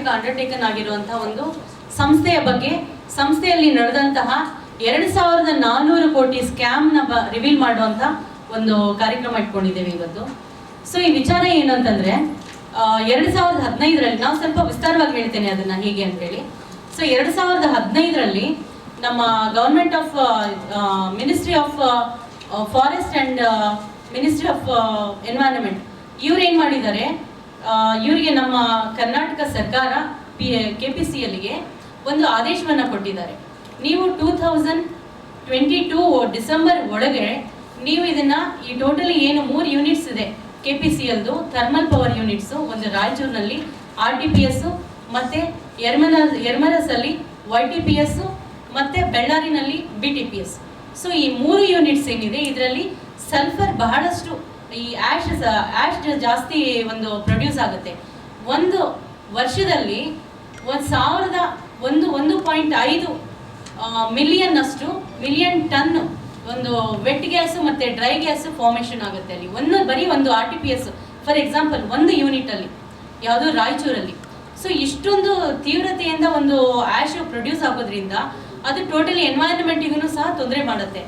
Karnataka undertaken ಆಗಿರುವಂತಹ ಒಂದು ಸಂಸ್ಥೆಯ ಬಗ್ಗೆ, ಸಂಸ್ಥೆಯಲ್ಲಿ ನಡೆದಂತಹ 2400 ಕೋಟಿ ಸ್ಕ್ಯಾಮ್ನ ರಿವೀಲ್ ಮಾಡುವಂಥ ಒಂದು ಕಾರ್ಯಕ್ರಮ ಇಟ್ಕೊಂಡಿದ್ದೇವೆ ಇವತ್ತು. ಸೊ ಈ ವಿಚಾರ ಏನು ಅಂತಂದರೆ, 2015ರಲ್ಲಿ ನಾವು ಸ್ವಲ್ಪ ವಿಸ್ತಾರವಾಗಿ ಹೇಳ್ತೇನೆ ಅದನ್ನು ಹೇಗೆ ಅಂತೇಳಿ. ಸೊ 2015ರಲ್ಲಿ ನಮ್ಮ government of ministry of forest and ministry of environment ಇವ್ರು ಏನು ಮಾಡಿದ್ದಾರೆ, ಇವರಿಗೆ ನಮ್ಮ ಕರ್ನಾಟಕ ಸರ್ಕಾರ KPCLಗೆ ಒಂದು ಆದೇಶವನ್ನು ಕೊಟ್ಟಿದ್ದಾರೆ. ನೀವು 2022 ಡಿಸೆಂಬರ್ ಒಳಗೆ ನೀವು ಇದನ್ನು ಈ ಟೋಟಲಿ ಏನು 3 ಯೂನಿಟ್ಸ್ ಇದೆ KPCLದು ಥರ್ಮಲ್ ಪವರ್ ಯೂನಿಟ್ಸು, ಒಂದು ರಾಯಚೂರಿನಲ್ಲಿ RTPS ಮತ್ತು ಯರ್ಮರಸಲ್ಲಿ YTPS ಮತ್ತು ಬೆಳ್ಳಾರಿನಲ್ಲಿ BTPS. ಸೊ ಈ 3 ಯೂನಿಟ್ಸ್ ಏನಿದೆ ಇದರಲ್ಲಿ ಸಲ್ಫರ್ ಬಹಳಷ್ಟು, ಈ ಆ್ಯಶ್ ಜಾಸ್ತಿ ಒಂದು ಪ್ರೊಡ್ಯೂಸ್ ಆಗುತ್ತೆ. ಒಂದು ವರ್ಷದಲ್ಲಿ 1.5 ಮಿಲಿಯನ್ ಟನ್ ಒಂದು ವೆಟ್ ಗ್ಯಾಸು ಮತ್ತು ಡ್ರೈ ಗ್ಯಾಸು ಫಾರ್ಮೇಷನ್ ಆಗುತ್ತೆ ಅಲ್ಲಿ. ಬರೀ ಒಂದು RTPS ಫಾರ್ ಎಕ್ಸಾಂಪಲ್ ಒಂದು ಯೂನಿಟಲ್ಲಿ, ಯಾವುದು ರಾಯಚೂರಲ್ಲಿ. ಸೊ ಇಷ್ಟೊಂದು ತೀವ್ರತೆಯಿಂದ ಒಂದು ಆ್ಯಶ್ ಪ್ರೊಡ್ಯೂಸ್ ಆಗೋದ್ರಿಂದ ಅದು ಟೋಟಲಿ ಎನ್ವೈರನ್ಮೆಂಟಿಗೂ ಸಹ ತೊಂದರೆ ಮಾಡುತ್ತೆ.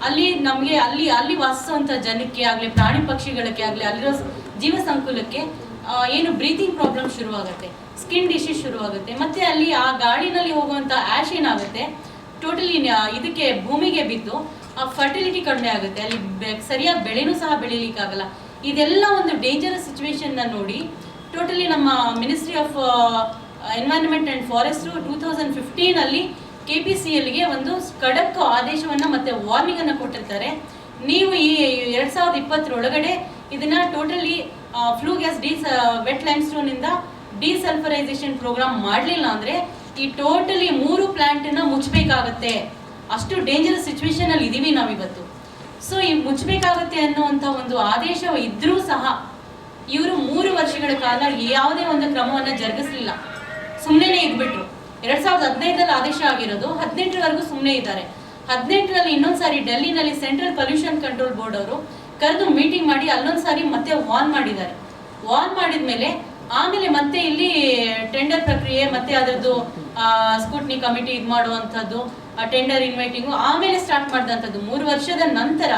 ಅಲ್ಲಿ ನಮಗೆ ಅಲ್ಲಿ ವಾಸಿಸುವಂಥ ಜನಕ್ಕೆ ಆಗಲಿ, ಪ್ರಾಣಿ ಪಕ್ಷಿಗಳಿಗೆ ಆಗಲಿ, ಅಲ್ಲಿರೋ ಜೀವ ಸಂಕುಲಕ್ಕೆ ಏನು ಬ್ರೀತಿಂಗ್ ಪ್ರಾಬ್ಲಮ್ ಶುರುವಾಗುತ್ತೆ, ಸ್ಕಿನ್ ಡಿಸೀಸ್ ಶುರುವಾಗುತ್ತೆ. ಮತ್ತು ಅಲ್ಲಿ ಆ ಗಾಡಿನಲ್ಲಿ ಹೋಗುವಂಥ ಆ್ಯಶ್ ಏನಾಗುತ್ತೆ ಟೋಟಲಿ ಇದಕ್ಕೆ ಭೂಮಿಗೆ ಬಿದ್ದು ಆ ಫರ್ಟಿಲಿಟಿ ಕಡಿಮೆ ಆಗುತ್ತೆ, ಅಲ್ಲಿ ಸರಿಯಾಗಿ ಬೆಳೆನೂ ಸಹ ಬೆಳೀಲಿಕ್ಕಾಗಲ್ಲ. ಇದೆಲ್ಲ ಒಂದು ಡೇಂಜರಸ್ ಸಿಚುವೇಶನ್ನ ನೋಡಿ ಟೋಟಲಿ ನಮ್ಮ ministry of environment and forest 2015ಅಲ್ಲಿ KPCLಗೆ ಒಂದು ಖಡಕ್ ಆದೇಶವನ್ನು ಮತ್ತು ವಾರ್ನಿಂಗನ್ನು ಕೊಟ್ಟಿರ್ತಾರೆ. ನೀವು ಈ 2020 ಒಳಗಡೆ ಇದನ್ನು ಟೋಟಲಿ ಫ್ಲೂ ಗ್ಯಾಸ್ ವೆಟ್ ಲೈಮ್ಸ್ಟೋನಿಂದ ಡಿಸಲ್ಫರೈಸೇಷನ್ ಪ್ರೋಗ್ರಾಮ್ ಮಾಡಲಿಲ್ಲ ಅಂದರೆ ಈ ಟೋಟಲಿ 3 ಪ್ಲ್ಯಾಂಟನ್ನು ಮುಚ್ಚಬೇಕಾಗತ್ತೆ. ಅಷ್ಟು ಡೇಂಜರಸ್ ಸಿಚುವೇಶನಲ್ಲಿ ಇದ್ದೀವಿ ನಾವಿವತ್ತು. ಸೊ ಈ ಮುಚ್ಚಬೇಕಾಗತ್ತೆ ಅನ್ನುವಂಥ ಒಂದು ಆದೇಶ ಇದ್ದರೂ ಸಹ ಇವರು 3 ವರ್ಷಗಳ ಕಾಲ ಯಾವುದೇ ಒಂದು ಕ್ರಮವನ್ನು ಜರುಗಿಸಲಿಲ್ಲ, ಸುಮ್ಮನೆ ಇದ್ಬಿಟ್ರು. 2015ರಲ್ಲಿ ಆದೇಶ ಆಗಿರೋದು, 18ರವರೆಗೂ ಸುಮ್ಮನೆ ಇದ್ದಾರೆ. 18ರಲ್ಲಿ ಇನ್ನೊಂದು ಸಾರಿ ಡೆಲ್ಲಿನಲ್ಲಿ ಸೆಂಟ್ರಲ್ ಪೊಲ್ಯೂಷನ್ ಕಂಟ್ರೋಲ್ ಬೋರ್ಡ್ ಅವರು ಕರೆದು ಮೀಟಿಂಗ್ ಮಾಡಿ ಅಲ್ಲೊಂದು ಸಾರಿ ಮತ್ತೆ ವಾರ್ನ್ ಮಾಡಿದ್ದಾರೆ. ವಾರ್ನ್ ಮಾಡಿದ ಮೇಲೆ ಆಮೇಲೆ ಮತ್ತೆ ಇಲ್ಲಿ ಟೆಂಡರ್ ಪ್ರಕ್ರಿಯೆ ಮತ್ತೆ ಅದರದ್ದು ಸ್ಕೂಟ್ನಿ ಕಮಿಟಿ ಇದು ಮಾಡುವಂಥದ್ದು, ಟೆಂಡರ್ ಇನ್ವೈಟಿಂಗು ಆಮೇಲೆ ಸ್ಟಾರ್ಟ್ ಮಾಡಿದಂಥದ್ದು. 3 ವರ್ಷದ ನಂತರ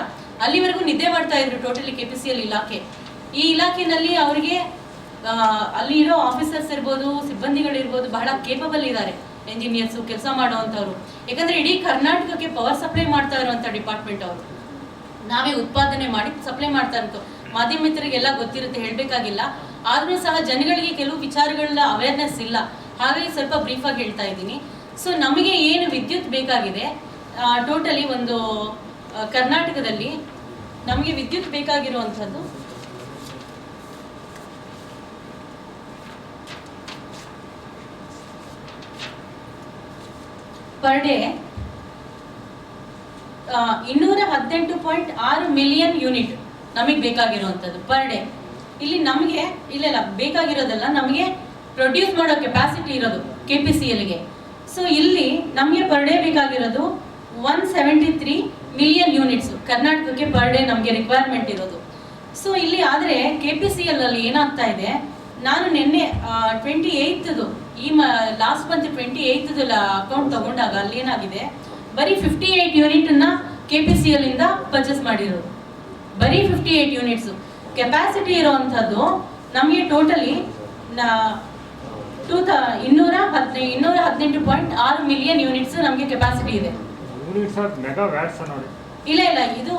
ಅಲ್ಲಿವರೆಗೂ ನಿದ್ದೆ ಮಾಡ್ತಾ ಇದ್ರು ಟೋಟಲಿ KPCL ಇಲಾಖೆ. ಈ ಇಲಾಖೆಯಲ್ಲಿ ಅವರಿಗೆ ಅಲ್ಲಿ ಇರೋ ಆಫೀಸರ್ಸ್ ಇರ್ಬೋದು, ಸಿಬ್ಬಂದಿಗಳಿರ್ಬೋದು, ಬಹಳ ಕೇಪಬಲ್ ಇದ್ದಾರೆ, ಎಂಜಿನಿಯರ್ಸು, ಕೆಲಸ ಮಾಡುವಂಥವ್ರು. ಯಾಕಂದರೆ ಇಡೀ ಕರ್ನಾಟಕಕ್ಕೆ ಪವರ್ ಸಪ್ಲೈ ಮಾಡ್ತಾ ಇರುವಂಥ ಡಿಪಾರ್ಟ್ಮೆಂಟ್ ಅವರು. ನಾವೇ ಉತ್ಪಾದನೆ ಮಾಡಿ ಸಪ್ಲೈ ಮಾಡ್ತಾ ಇರೋದು. ಮಾಧ್ಯಮ ಮಿತ್ರರಿಗೆಲ್ಲ ಗೊತ್ತಿರುತ್ತೆ, ಹೇಳಬೇಕಾಗಿಲ್ಲ. ಆದರೂ ಸಹ ಜನಗಳಿಗೆ ಕೆಲವು ವಿಚಾರಗಳ ಅವೇರ್ನೆಸ್ ಇಲ್ಲ, ಹಾಗಾಗಿ ಸ್ವಲ್ಪ ಬ್ರೀಫಾಗಿ ಹೇಳ್ತಾ ಇದ್ದೀನಿ. ಸೊ ನಮಗೆ ಏನು ವಿದ್ಯುತ್ ಬೇಕಾಗಿದೆ, ಟೋಟಲಿ ಒಂದು ಕರ್ನಾಟಕದಲ್ಲಿ ನಮಗೆ ವಿದ್ಯುತ್ ಬೇಕಾಗಿರುವಂಥದ್ದು ಪರ್ ಡೇ 218.6 ಮಿಲಿಯನ್ ಯೂನಿಟ್ ನಮಗೆ ಬೇಕಾಗಿರುವಂಥದ್ದು ಪರ್ ಡೇ. ಇಲ್ಲಿ ನಮಗೆ ಇಲ್ಲ ಬೇಕಾಗಿರೋದಲ್ಲ, ನಮಗೆ ಪ್ರೊಡ್ಯೂಸ್ ಮಾಡೋ ಕೆಪಾಸಿಟಿ ಇರೋದು KPCLಗೆ. ಸೊ ಇಲ್ಲಿ ನಮಗೆ ಪರ್ ಡೇ ಬೇಕಾಗಿರೋದು 173 ಮಿಲಿಯನ್ ಯೂನಿಟ್ಸು ಕರ್ನಾಟಕಕ್ಕೆ ಪರ್ ಡೇ ನಮಗೆ ರಿಕ್ವೈರ್ಮೆಂಟ್ ಇರೋದು. ಸೊ ಇಲ್ಲಿ ಆದರೆ KPCLಲ್ಲಿ ಏನಾಗ್ತಾ ಇದೆ, ನಾನು ನಿನ್ನೆ 28ದು ಲಾಸ್ಟ್ ಮಂತ್ 28ದು ಅಕೌಂಟ್ ತಗೊಂಡಾಗ ಅಲ್ಲಿ ಏನಾಗಿದೆ, ಬರೀ 58 ಯೂನಿಟನ್ನು KPCLಯಿಂದ ಪರ್ಚೇಸ್ ಮಾಡಿರೋದು. ಬರೀ 58 ಯೂನಿಟ್ಸು ಕೆಪಾಸಿಟಿ ಇರೋವಂಥದ್ದು ನಮಗೆ ಟೋಟಲಿ 218.6 ಮಿಲಿಯನ್ ಯೂನಿಟ್ಸ್ ನಮಗೆ ಕೆಪಾಸಿಟಿ ಇದೆ. ಇಲ್ಲ ಇದು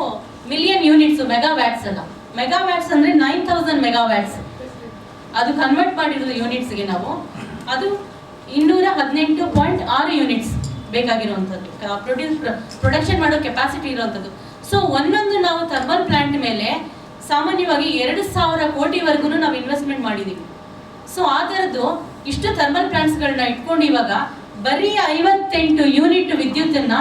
ಮಿಲಿಯನ್ ಯೂನಿಟ್ಸು, ಮೆಗಾವ್ಯಾಟ್ಸ್ ಅಲ್ಲ. ಮೆಗಾವ್ಯಾಟ್ಸ್ ಅಂದರೆ 9000 ಮೆಗಾವ್ಯಾಟ್ಸ್. ಅದು ಕನ್ವರ್ಟ್ ಮಾಡಿರೋದು ಯೂನಿಟ್ಸ್ಗೆ ನಾವು, ಅದು 218.6 ಯೂನಿಟ್ಸ್ ಬೇಕಾಗಿರುವಂಥದ್ದು, ಪ್ರೊಡಕ್ಷನ್ ಮಾಡೋ ಕೆಪಾಸಿಟಿ ಇರುವಂಥದ್ದು. ಸೊ ಒಂದೊಂದು ನಾವು ಥರ್ಮಲ್ ಪ್ಲಾಂಟ್ ಮೇಲೆ ಸಾಮಾನ್ಯವಾಗಿ 2000 ಕೋಟಿವರೆಗೂ ನಾವು ಇನ್ವೆಸ್ಟ್ಮೆಂಟ್ ಮಾಡಿದ್ದೀವಿ. ಸೊ ಆ ಥರದ್ದು ಇಷ್ಟು ಥರ್ಮಲ್ ಪ್ಲಾಂಟ್ಸ್ಗಳನ್ನ ಇಟ್ಕೊಂಡು ಇವಾಗ ಬರೀ 58 ಯೂನಿಟ್ ವಿದ್ಯುತ್ತನ್ನು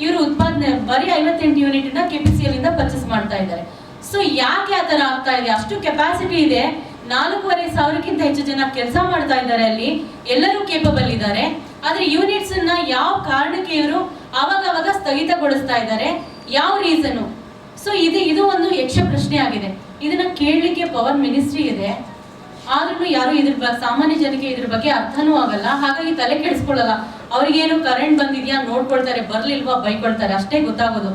ಇವರು ಉತ್ಪಾದನೆ, ಬರೀ 58 ಯೂನಿಟನ್ನ KPCLಯಿಂದ ಪರ್ಚೇಸ್ ಮಾಡ್ತಾ ಇದ್ದಾರೆ. ಸೊ ಯಾಕೆ ಆ ಥರ ಆಗ್ತಾ ಇದೆ? ಅಷ್ಟು ಕೆಪಾಸಿಟಿ ಇದೆ, 4500ಕ್ಕಿಂತ ಹೆಚ್ಚು ಜನ ಕೆಲಸ ಮಾಡ್ತಾ ಇದ್ದಾರೆ ಅಲ್ಲಿ, ಎಲ್ಲರೂ ಕೇಪಬಲ್ ಇದ್ದಾರೆ. ಆದರೆ ಯೂನಿಟ್ಸನ್ನ ಯಾವ ಕಾರಣಕ್ಕೆ ಇವರು ಆವಾಗ ಸ್ಥಗಿತಗೊಳಿಸ್ತಾ ಇದ್ದಾರೆ, ಯಾವ ರೀಸನು? ಸೊ ಇದು ಒಂದು ಯಕ್ಷ ಪ್ರಶ್ನೆ ಆಗಿದೆ. ಇದನ್ನ ಕೇಳಲಿಕ್ಕೆ ಪವರ್ ಮಿನಿಸ್ಟ್ರಿ ಇದೆ, ಆದ್ರೂ ಯಾರು ಸಾಮಾನ್ಯ ಜನಕ್ಕೆ ಇದ್ರ ಬಗ್ಗೆ ಅರ್ಥನೂ ಆಗಲ್ಲ, ಹಾಗಾಗಿ ತಲೆ ಕೆಡಿಸ್ಕೊಳ್ಳಲ್ಲ. ಅವ್ರಿಗೇನು ಕರೆಂಟ್ ಬಂದಿದ್ಯಾ ನೋಡ್ಕೊಳ್ತಾರೆ, ಬರ್ಲಿಲ್ವಾ ಬೈಕೊಳ್ತಾರೆ, ಅಷ್ಟೇ ಗೊತ್ತಾಗೋದು.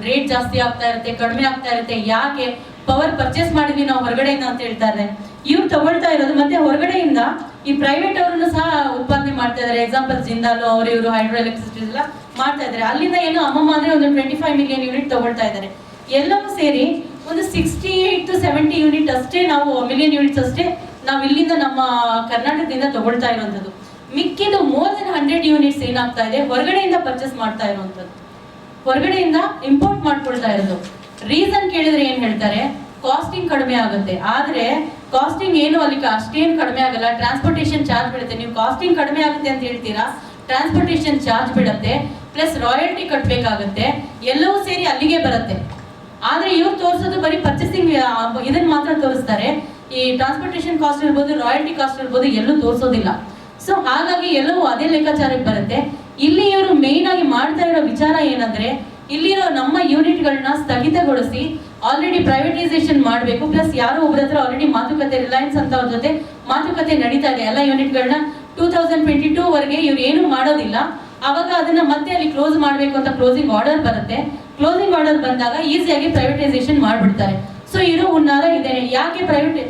ರೇಟ್ ಜಾಸ್ತಿ ಆಗ್ತಾ ಇರುತ್ತೆ, ಕಡಿಮೆ ಆಗ್ತಾ ಇರುತ್ತೆ, ಯಾಕೆ ಪವರ್ ಪರ್ಚೇಸ್ ಮಾಡಿದ್ವಿ ನಾವು ಹೊರಗಡೆಯಿಂದ ಅಂತ ಹೇಳ್ತಾರೆ. ಇವ್ರು ತಗೊಳ್ತಾ ಇರೋದು ಮತ್ತೆ ಹೊರಗಡೆಯಿಂದ ಈ ಪ್ರೈವೇಟ್ ಅವರನ್ನು ಸಹ ಉತ್ಪಾದನೆ ಮಾಡ್ತಾ ಇದಾರೆ. ಎಕ್ಸಾಂಪಲ್ ಜಿಂದಾಲ್ ಅವರು ಇವರು ಹೈಡ್ರೋ ಎಲೆಕ್ಟ್ರಿಸಿಟಿ ಎಲ್ಲ ಮಾಡ್ತಾ ಇದ್ದಾರೆ. ಅಲ್ಲಿಂದ ಏನು ಅಮ್ಮಮ್ಮ ಅಂದ್ರೆ ಒಂದು 25 ಮಿಲಿಯನ್ ಯೂನಿಟ್ ತಗೊಳ್ತಾ ಇದ್ದಾರೆ. ಎಲ್ಲವೂ ಸೇರಿ ಒಂದು 68 to 70 ಯೂನಿಟ್ ಅಷ್ಟೇ, ನಾವು ಮಿಲಿಯನ್ ಯೂನಿಟ್ಸ್ ಅಷ್ಟೇ ನಾವು ಇಲ್ಲಿಂದ ನಮ್ಮ ಕರ್ನಾಟಕದಿಂದ ತಗೊಳ್ತಾ ಇರುವಂಥದ್ದು. ಮಿಕ್ಕಿದು ಮೋರ್ ದೆನ್ 100 ಯೂನಿಟ್ಸ್ ಏನಾಗ್ತಾ ಇದೆ ಹೊರಗಡೆಯಿಂದ ಪರ್ಚೇಸ್ ಮಾಡ್ತಾ ಇರುವಂಥದ್ದು, ಹೊರಗಡೆಯಿಂದ ಇಂಪೋರ್ಟ್ ಮಾಡ್ಕೊಳ್ತಾ ಇರೋದು. ರೀಸನ್ ಕೇಳಿದ್ರೆ ಏನ್ ಹೇಳ್ತಾರೆ, ಕಾಸ್ಟಿಂಗ್ ಕಡಿಮೆ ಆಗುತ್ತೆ. ಆದ್ರೆ ಕಾಸ್ಟಿಂಗ್ ಏನು ಅಲ್ಲಿ ಅಷ್ಟೇನು ಕಡಿಮೆ ಆಗಲ್ಲ, ಟ್ರಾನ್ಸ್ಪೋರ್ಟೇಷನ್ ಚಾರ್ಜ್ ಬಿಡುತ್ತೆ. ನೀವು ಕಾಸ್ಟಿಂಗ್ ಕಡಿಮೆ ಆಗುತ್ತೆ ಅಂತ ಹೇಳ್ತೀರಾ, ಟ್ರಾನ್ಸ್ಪೋರ್ಟೇಷನ್ ಚಾರ್ಜ್ ಬಿಡುತ್ತೆ, ಪ್ಲಸ್ ರಾಯಲ್ಟಿ ಕಟ್ಟಬೇಕಾಗುತ್ತೆ, ಎಲ್ಲವೂ ಸೇರಿ ಅಲ್ಲಿಗೆ ಬರುತ್ತೆ. ಆದ್ರೆ ಇವ್ರು ತೋರಿಸೋದು ಬರೀ ಪರ್ಚೇಸಿಂಗ್ ಇದನ್ನ ಮಾತ್ರ ತೋರಿಸ್ತಾರೆ. ಈ ಟ್ರಾನ್ಸ್ಪೋರ್ಟೇಷನ್ ಕಾಸ್ಟ್ ಇರ್ಬೋದು, ರಾಯಲ್ಟಿ ಕಾಸ್ಟ್ ಇರ್ಬೋದು, ಎಲ್ಲೂ ತೋರಿಸೋದಿಲ್ಲ. ಸೊ ಹಾಗಾಗಿ ಎಲ್ಲವೂ ಅದೇ ಲೆಕ್ಕಾಚಾರಕ್ಕೆ ಬರುತ್ತೆ. ಇಲ್ಲಿ ಇವರು ಮೇನ್ ಆಗಿ ಮಾಡ್ತಾ ಇರೋ ವಿಚಾರ ಏನಂದ್ರೆ, ಇಲ್ಲಿರೋ ನಮ್ಮ ಯೂನಿಟ್ಗಳನ್ನ ಸ್ಥಗಿತಗೊಳಿಸಿ ಆಲ್ರೆಡಿ ಪ್ರೈವೇಟೈಸೇಷನ್ ಮಾಡಬೇಕು. ಪ್ಲಸ್ ಯಾರೋ ಒಬ್ಬರ ಹತ್ರ ಆಲ್ರೆಡಿ ಮಾತುಕತೆ, ರಿಲಯನ್ಸ್ ಅಂತ ಅವ್ರ ಜೊತೆ ಮಾತುಕತೆ ನಡೀತಾ ಇದೆ. ಎಲ್ಲ ಯೂನಿಟ್ಗಳನ್ನ 2022 ವರೆಗೆ ಇವ್ರು ಏನು ಮಾಡೋದಿಲ್ಲ. ಅವಾಗ ಅದನ್ನ ಮತ್ತೆ ಅಲ್ಲಿ ಕ್ಲೋಸ್ ಮಾಡಬೇಕು ಅಂತ ಕ್ಲೋಸಿಂಗ್ ಆರ್ಡರ್ ಬರುತ್ತೆ. ಕ್ಲೋಸಿಂಗ್ ಆರ್ಡರ್ ಬಂದಾಗ ಈಸಿಯಾಗಿ ಪ್ರೈವೇಟೈಸೇಷನ್ ಮಾಡಿಬಿಡ್ತಾರೆ. ಸೊ ಇರೋ ಹುನ್ನಾರ ಇದೆ. ಯಾಕೆ ಪ್ರೈವೇಟ್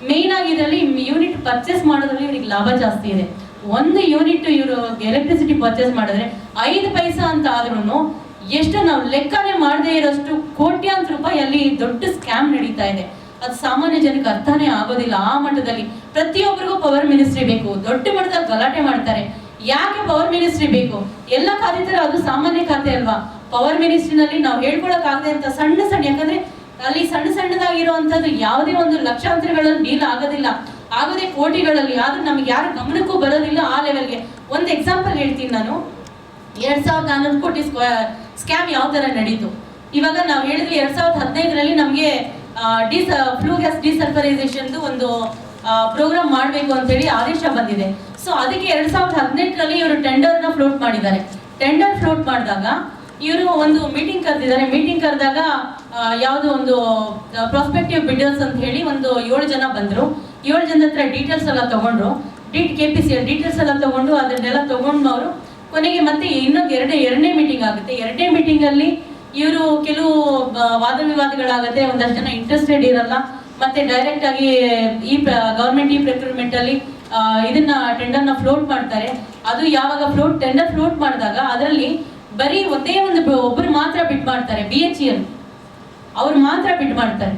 ಮೇನ್ ಆಗಿ ಇದರಲ್ಲಿ ಯೂನಿಟ್ ಪರ್ಚೇಸ್ ಮಾಡೋದ್ರಲ್ಲಿ ಇವ್ರಿಗೆ ಲಾಭ ಜಾಸ್ತಿ ಇದೆ. ಒಂದು ಯೂನಿಟ್ ಇವರು ಎಲೆಕ್ಟ್ರಿಸಿಟಿ ಪರ್ಚೇಸ್ ಮಾಡಿದ್ರೆ 5 ಪೈಸಾ ಅಂತ ಆದ್ರೂ ಎಷ್ಟು ನಾವು ಲೆಕ್ಕನೇ ಮಾಡದೇ ಇರೋಷ್ಟು ಕೋಟ್ಯಾಂತರ ರೂಪಾಯಿ ಅಲ್ಲಿ ದೊಡ್ಡ ಸ್ಕ್ಯಾಮ್ ನಡೀತಾ ಇದೆ. ಅದು ಸಾಮಾನ್ಯ ಜನಕ್ಕೆ ಅರ್ಥನೇ ಆಗೋದಿಲ್ಲ. ಆ ಮಟ್ಟದಲ್ಲಿ ಪ್ರತಿಯೊಬ್ಬರಿಗೂ ಪವರ್ ಮಿನಿಸ್ಟ್ರಿ ಬೇಕು, ದೊಡ್ಡ ಮಟ್ಟದಲ್ಲಿ ಗಲಾಟೆ ಮಾಡ್ತಾರೆ. ಯಾಕೆ ಪವರ್ ಮಿನಿಸ್ಟ್ರಿ ಬೇಕು? ಎಲ್ಲ ಖಾತೆ ತರ ಅದು ಸಾಮಾನ್ಯ ಖಾತೆ ಅಲ್ವಾ? ಪವರ್ ಮಿನಿಸ್ಟ್ರಿನಲ್ಲಿ ನಾವು ಹೇಳ್ಕೊಳಕ್ ಆಗದೆ ಅಂತ ಸಣ್ಣ ಯಾಕಂದ್ರೆ ಅಲ್ಲಿ ಸಣ್ಣದಾಗಿರುವಂತದ್ದು ಯಾವುದೇ ಒಂದು ಲಕ್ಷಾಂತರಗಳಲ್ಲಿ ಡೀಲ್ ಆಗೋದಿಲ್ಲ, ಆಗೋದೇ ಕೋಟಿಗಳಲ್ಲಿ. ಆದ್ರೂ ನಮ್ಗೆ ಯಾರು ಗಮನಕ್ಕೂ ಬರೋದಿಲ್ಲ ಆ ಲೆವೆಲ್ಗೆ. ಒಂದು ಎಕ್ಸಾಂಪಲ್ ಹೇಳ್ತೀನಿ ನಾನು. 2400 ಕೋಟಿ ಸ್ಕ್ಯಾಮ್ ಯಾವ ತರ ನಡೀತು. ಇವಾಗ ನಾವು ಹೇಳಿದ್ವಿ 2015ರಲ್ಲಿ ನಮಗೆ ಫ್ಲೂ ಗ್ಯಾಸ್ ಡಿಸಲ್ಫರೈಸೇಷನ್ ಒಂದು ಪ್ರೋಗ್ರಾಮ್ ಮಾಡಬೇಕು ಅಂತ ಹೇಳಿ ಆದೇಶ ಬಂದಿದೆ. ಸೊ ಅದಕ್ಕೆ 2018ರಲ್ಲಿ ಇವರು ಟೆಂಡರ್ನ ಫ್ಲೋಟ್ ಮಾಡಿದ್ದಾರೆ. ಟೆಂಡರ್ ಫ್ಲೋಟ್ ಮಾಡಿದಾಗ ಇವರು ಒಂದು ಮೀಟಿಂಗ್ ಕರೆದಿದ್ದಾರೆ. ಮೀಟಿಂಗ್ ಕರೆದಾಗ ಯಾವುದೋ ಒಂದು ಪ್ರಾಸ್ಪೆಕ್ಟಿವ್ ಬಿಡರ್ಸ್ ಅಂತ ಹೇಳಿ ಒಂದು 7 ಜನ ಬಂದರು. 7 ಜನ ಹತ್ರ ಡೀಟೇಲ್ಸ್ ಎಲ್ಲ ತಗೊಂಡ್ರು. KPCL ಡೀಟೇಲ್ಸ್ ಎಲ್ಲ ತಗೊಂಡು ಅದನ್ನೆಲ್ಲ ತಗೊಂಡು ಅವರು ಕೊನೆಗೆ ಮತ್ತೆ ಇನ್ನೊಂದು ಎರಡನೇ ಮೀಟಿಂಗ್ ಆಗುತ್ತೆ. ಎರಡನೇ ಮೀಟಿಂಗ್ ಅಲ್ಲಿ ಇವರು ಕೆಲವು ವಾದ ವಿವಾದಗಳಾಗುತ್ತೆ, ಒಂದಷ್ಟು ಜನ ಇಂಟ್ರೆಸ್ಟೆಡ್ ಇರಲ್ಲ. ಮತ್ತೆ ಡೈರೆಕ್ಟ್ ಆಗಿ ಈ ಗವರ್ಮೆಂಟ್ ಪ್ರೊಕ್ಯೂರ್ಮೆಂಟ್ ಅಲ್ಲಿ ಇದನ್ನ ಟೆಂಡರ್ನ ಫ್ಲೋಟ್ ಮಾಡ್ತಾರೆ. ಅದು ಯಾವಾಗ ಟೆಂಡರ್ ಫ್ಲೋಟ್ ಮಾಡಿದಾಗ ಅದರಲ್ಲಿ ಬರೀ ಒಂದೇ ಒಬ್ಬರು ಮಾತ್ರ ಬಿಡ್ ಮಾಡ್ತಾರೆ, BHEL ಅವ್ರು ಮಾತ್ರ ಬಿಡ್ ಮಾಡ್ತಾರೆ.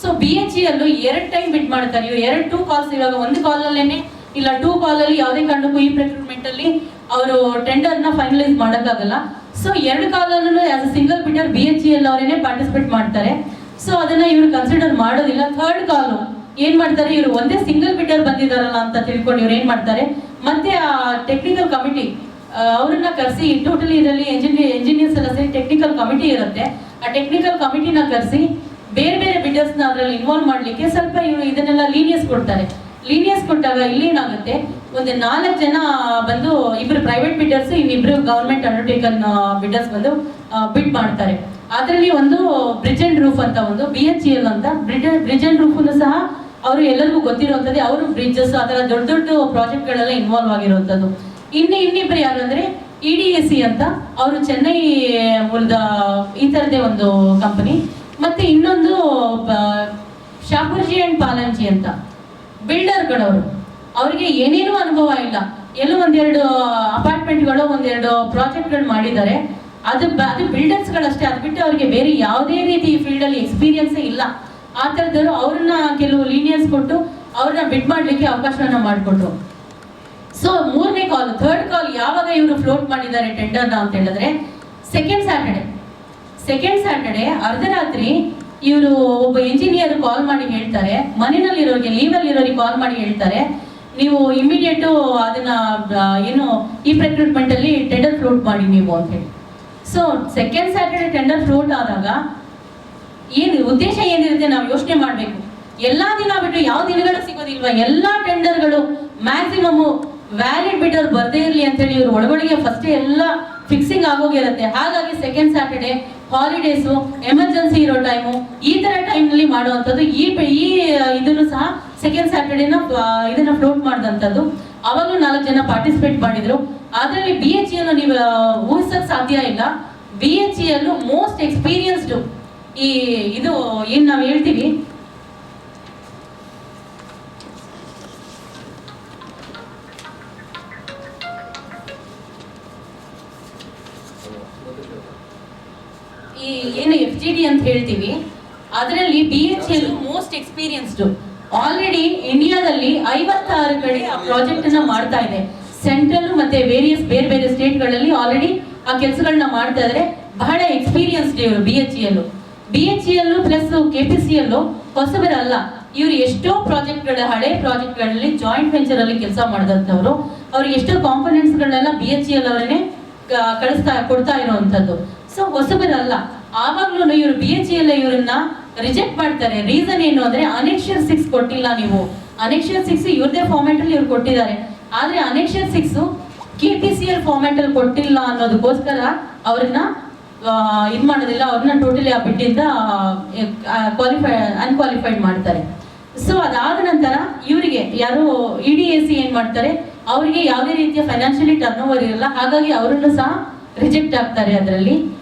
ಸೊ BHEL 2 ಟೈಮ್ ಬಿಡ್ ಮಾಡ್ತಾರೆ. ಇವರು 2 ಕಾಲ್ಸ್, ಇವಾಗ ಒಂದು ಕಾಲಲ್ಲೇನೆ ಇಲ್ಲ 2 ಕಾಲಲ್ಲಿ ಯಾವುದೇ ಕಾರಣಕ್ಕೂ ಈ ಪ್ರೊಕ್ಯೂರ್ಮೆಂಟ್ ಅಲ್ಲಿ ಅವರು ಟೆಂಡರ್ನ ಫೈನಲೈಸ್ ಮಾಡೋಕ್ಕಾಗಲ್ಲ. ಸೊ 2 ಕಾಲಲ್ಲೂ as a single bidder BHEL ಅವರೇನೆ ಪಾರ್ಟಿಸಿಪೇಟ್ ಮಾಡ್ತಾರೆ. ಸೊ ಅದನ್ನ ಇವರು ಕನ್ಸಿಡರ್ ಮಾಡೋದಿಲ್ಲ. 3rd ಕಾಲು ಏನ್ ಮಾಡ್ತಾರೆ, ಇವರು ಒಂದೇ ಸಿಂಗಲ್ ಬಿಡರ್ ಬಂದಿದಾರಲ್ಲ ಅಂತ ತಿಳ್ಕೊಂಡು ಇವ್ರು ಏನ್ ಮಾಡ್ತಾರೆ, ಮತ್ತೆ ಆ ಟೆಕ್ನಿಕಲ್ ಕಮಿಟಿ ಅವ್ರನ್ನ ಕರೆಸಿ, ಟೋಟಲಿ ಇದರಲ್ಲಿ ಎಂಜಿನಿಯರ್ಸ್ ಎಲ್ಲ ಸೇರಿ ಟೆಕ್ನಿಕಲ್ ಕಮಿಟಿ ಇರುತ್ತೆ. ಆ ಟೆಕ್ನಿಕಲ್ ಕಮಿಟಿನ ಕರೆಸಿ ಬೇರೆ ಬೇರೆ ಬಿಡರ್ಸ್ನ ಅದರಲ್ಲಿ ಇನ್ವಾಲ್ವ್ ಮಾಡ್ಲಿಕ್ಕೆ ಸ್ವಲ್ಪ ಇವರು ಇದನ್ನೆಲ್ಲ ಲೀನಿಯಸ್ ಕೊಡ್ತಾರೆ. ಲೀನಿಯಸ್ ಕೊಟ್ಟಾಗ ಇಲ್ಲೇನಾಗುತ್ತೆ, ಒಂದು 4 ಜನ ಬಂದು, 2 ಪ್ರೈವೇಟ್ ಬಿಡರ್ಸ್, ಇನ್ನಿಬ್ರು ಗವರ್ಮೆಂಟ್ ಅಂಡರ್ಟೇಕನ್ ಬಿಡರ್ಸ್ ಬಂದು ಬಿಡ್ ಮಾಡ್ತಾರೆ. ಅದರಲ್ಲಿ ಒಂದು ಬ್ರಿಡ್ಜ್ ಅಂಡ್ ರೂಫ್ ಅಂತ ಒಂದು BHEL ಅಂತ ಬ್ರಿಡ್ಜ್ ಅಂಡ್ ರೂಫ್ ಸಹ ಅವರು ಎಲ್ಲರಿಗೂ ಗೊತ್ತಿರುವಂಥದ್ದು. ಅವರು ಬ್ರಿಡ್ಜಸ್ ಆ ಥರ ದೊಡ್ಡ ದೊಡ್ಡ ಪ್ರಾಜೆಕ್ಟ್ಗಳೆಲ್ಲ ಇನ್ವಾಲ್ವ್ ಆಗಿರುವಂಥದ್ದು. ಇನ್ನಿಬ್ಬರು ಯಾರು ಅಂದರೆ EDAC ಅಂತ, ಅವರು ಚೆನ್ನೈ ಮೂಲದ ಈ ಥರದೇ ಒಂದು ಕಂಪನಿ. ಮತ್ತೆ ಇನ್ನೊಂದು ಶಾಪುರ್ಜಿ ಅಂಡ್ ಪಾಲಂಜಿ ಅಂತ ಬಿಲ್ಡರ್ಗಳವರು. ಅವರಿಗೆ ಏನೇನೂ ಅನುಭವ ಇಲ್ಲ, ಎಲ್ಲೋ 1-2 ಅಪಾರ್ಟ್ಮೆಂಟ್ಗಳು 1-2 ಪ್ರಾಜೆಕ್ಟ್ಗಳು ಮಾಡಿದ್ದಾರೆ. ಅದು ಬಿಲ್ಡರ್ಸ್ಗಳಷ್ಟೇ, ಅದು ಬಿಟ್ಟು ಅವರಿಗೆ ಬೇರೆ ಯಾವುದೇ ರೀತಿ ಈ ಫೀಲ್ಡಲ್ಲಿ ಎಕ್ಸ್ಪೀರಿಯನ್ಸೇ ಇಲ್ಲ. ಆ ಥರದವರು ಅವ್ರನ್ನ ಕೆಲವು ಲೀನಿಯನ್ಸ್ ಕೊಟ್ಟು ಅವ್ರನ್ನ ಬಿಡ್ ಮಾಡಲಿಕ್ಕೆ ಅವಕಾಶವನ್ನ ಮಾಡಿಕೊಟ್ರು. ಸೊ 3ನೇ ಕಾಲ್, 3rd ಕಾಲ್ ಯಾವಾಗ ಇವರು ಫ್ಲೋಟ್ ಮಾಡಿದ್ದಾರೆ ಟೆಂಡರ್ನ ಅಂತ ಹೇಳಿದ್ರೆ ಸೆಕೆಂಡ್ ಸ್ಯಾಟರ್ಡೆ ಅರ್ಧರಾತ್ರಿ ಇವರು ಒಬ್ಬ ಇಂಜಿನಿಯರ್ ಕಾಲ್ ಮಾಡಿ ಹೇಳ್ತಾರೆ, ಮನೆಯಲ್ಲಿರೋರಿಗೆ ಲೀವಲ್ಲಿರೋರಿಗೆ ಕಾಲ್ ಮಾಡಿ ಹೇಳ್ತಾರೆ, ನೀವು ಇಮಿಡಿಯೇಟು ಅದನ್ನ ಏನು ಈ ಪ್ರೊಕ್ಯೂರ್ಮೆಂಟ್ ಅಲ್ಲಿ ಟೆಂಡರ್ ಫ್ಲೋಟ್ ಮಾಡಿ ನೀವು ಅಂತ ಹೇಳಿ. So second Saturday tender float ಆದಾಗ ಏನು ಉದ್ದೇಶ ಏನಿರುತ್ತೆ ನಾವು ಯೋಚನೆ ಮಾಡಬೇಕು. ಎಲ್ಲಾ ದಿನ ಬಿಟ್ಟು ಯಾವ ದಿನಗಳು ಸಿಗೋದಿಲ್ವಾ, ಎಲ್ಲಾ ಟೆಂಡರ್ಗಳು ಮ್ಯಾಕ್ಸಿಮಮ್ ವ್ಯಾಲಿಡ್ ಬಿಡರ್ ಬರ್ದೇ ಇರಲಿ ಅಂತೇಳಿ ಇವ್ರು ಒಳಗಡೆಗೆ ಫಸ್ಟ್ ಎಲ್ಲ ಫಿಕ್ಸಿಂಗ್ ಆಗೋಗಿರುತ್ತೆ. ಹಾಗಾಗಿ ಸೆಕೆಂಡ್ ಸ್ಯಾಟರ್ಡೆ, ಹಾಲಿಡೇಸು, ಎಮರ್ಜೆನ್ಸಿ ಇರೋ ಟೈಮು, ಈ ತರ ಟೈಮ್ನಲ್ಲಿ ಮಾಡುವಂಥದ್ದು. ಈ ಇದನ್ನು ಸಹ ಸೆಕೆಂಡ್ ಸ್ಯಾಟರ್ಡೇನ ಇದನ್ನ ಫ್ಲೋಟ್ ಮಾಡಿದಂಥದ್ದು. ಅವಾಗಲೂ 4 ಜನ ಪಾರ್ಟಿಸಿಪೇಟ್ ಮಾಡಿದ್ರು. ಅದರಲ್ಲಿ BHEL ನೀವು ಊಹಿಸಕ್ ಸಾಧ್ಯ ಇಲ್ಲ. BHEL ಮೋಸ್ಟ್ ಎಕ್ಸ್ಪೀರಿಯನ್ಸ್ಡ್ ಇದು ಏನ್ ನಾವು ಹೇಳ್ತೀವಿ ಈ ಏನು FGD ಅಂತ ಹೇಳ್ತೀವಿ, ಅದರಲ್ಲಿ BHEL ಮೋಸ್ಟ್ ಎಕ್ಸ್ಪೀರಿಯನ್ಸ್ಡ್. ಆಲ್ರೆಡಿ ಇಂಡಿಯಾದಲ್ಲಿ 56 ಕಡೆ ಆ ಪ್ರಾಜೆಕ್ಟ್ ಅನ್ನ ಮಾಡ್ತಾ ಇದೆ. ಸೆಂಟ್ರಲ್ ಮತ್ತೆ ಬೇರೆ ಬೇರೆ ಸ್ಟೇಟ್ಗಳಲ್ಲಿ ಆಲ್ರೆಡಿ ಆ ಕೆಲಸಗಳನ್ನ ಮಾಡ್ತಾ ಇದ್ದಾರೆ. ಬಹಳ ಎಕ್ಸ್ಪೀರಿಯನ್ಸ್ಡ್ ಇವರು BHEL ಪ್ಲಸ್ KPCL ಹೊಸಬರಲ್ಲ. ಇವರು ಎಷ್ಟೋ ಪ್ರಾಜೆಕ್ಟ್ಗಳ ಹಳೆ ಪ್ರಾಜೆಕ್ಟ್ಗಳಲ್ಲಿ ಜಾಯಿಂಟ್ ವೆಂಚರ್ ಅಲ್ಲಿ ಕೆಲಸ ಮಾಡಿದಂಥವ್ರು. ಅವ್ರಿಗೆ ಎಷ್ಟೋ ಕಾಂಪೋನೆಂಟ್ಸ್ಗಳನ್ನೆಲ್ಲ BHEL ಅವರನ್ನೇ ಕೊಡ್ತಾ ಇರುವಂತದ್ದು. ಸೊ ಹೊಸಬರಲ್ಲ. ಆವಾಗ್ಲೂ ಇವರು BHEL ಇವರನ್ನ ರಿಜೆಕ್ಟ್ ಮಾಡ್ತಾರೆ. ರೀಸನ್ ಏನು ಅಂದ್ರೆ ಅನೆಕ್ಷರ್ 6 ಕೊಟ್ಟಿಲ್ಲ ನೀವು. ಅನೆಕ್ಷರ್ 6 ಇವ್ರದೇ ಫಾರ್ಮ್ಯಾಟ್ ಅಲ್ಲಿ ಇವ್ರು ಕೊಟ್ಟಿದ್ದಾರೆ. ಆದ್ರೆ ಅನೆಕ್ಷರ್ 6 KPCL ಫಾರ್ಮ್ಯಾಟ್ ಅಲ್ಲಿ ಕೊಟ್ಟಿಲ್ಲ ಅನ್ನೋದಕ್ಕೋಸ್ಕರ ಅವ್ರನ್ನ ಇದು ಮಾಡೋದಿಲ್ಲ. ಅವ್ರನ್ನ ಟೋಟಲಿ ಆ ಬಿಟ್ಟಿಂದ ಅನ್ಕ್ವಾಲಿಫೈಡ್ ಮಾಡ್ತಾರೆ. ಸೊ ಅದಾದ ನಂತರ ಇವರಿಗೆ ಯಾರು EDAC ಏನ್ ಮಾಡ್ತಾರೆ, ಅವರಿಗೆ ಯಾವುದೇ ರೀತಿಯ ಫೈನಾನ್ಷಿಯಲಿ ಟರ್ನ್ ಓವರ್ ಇರಲ್ಲ. ಹಾಗಾಗಿ ಅವರನ್ನು ಸಹ ರಿಜೆಕ್ಟ್ ಆಗ್ತಾರೆ ಅದರಲ್ಲಿ.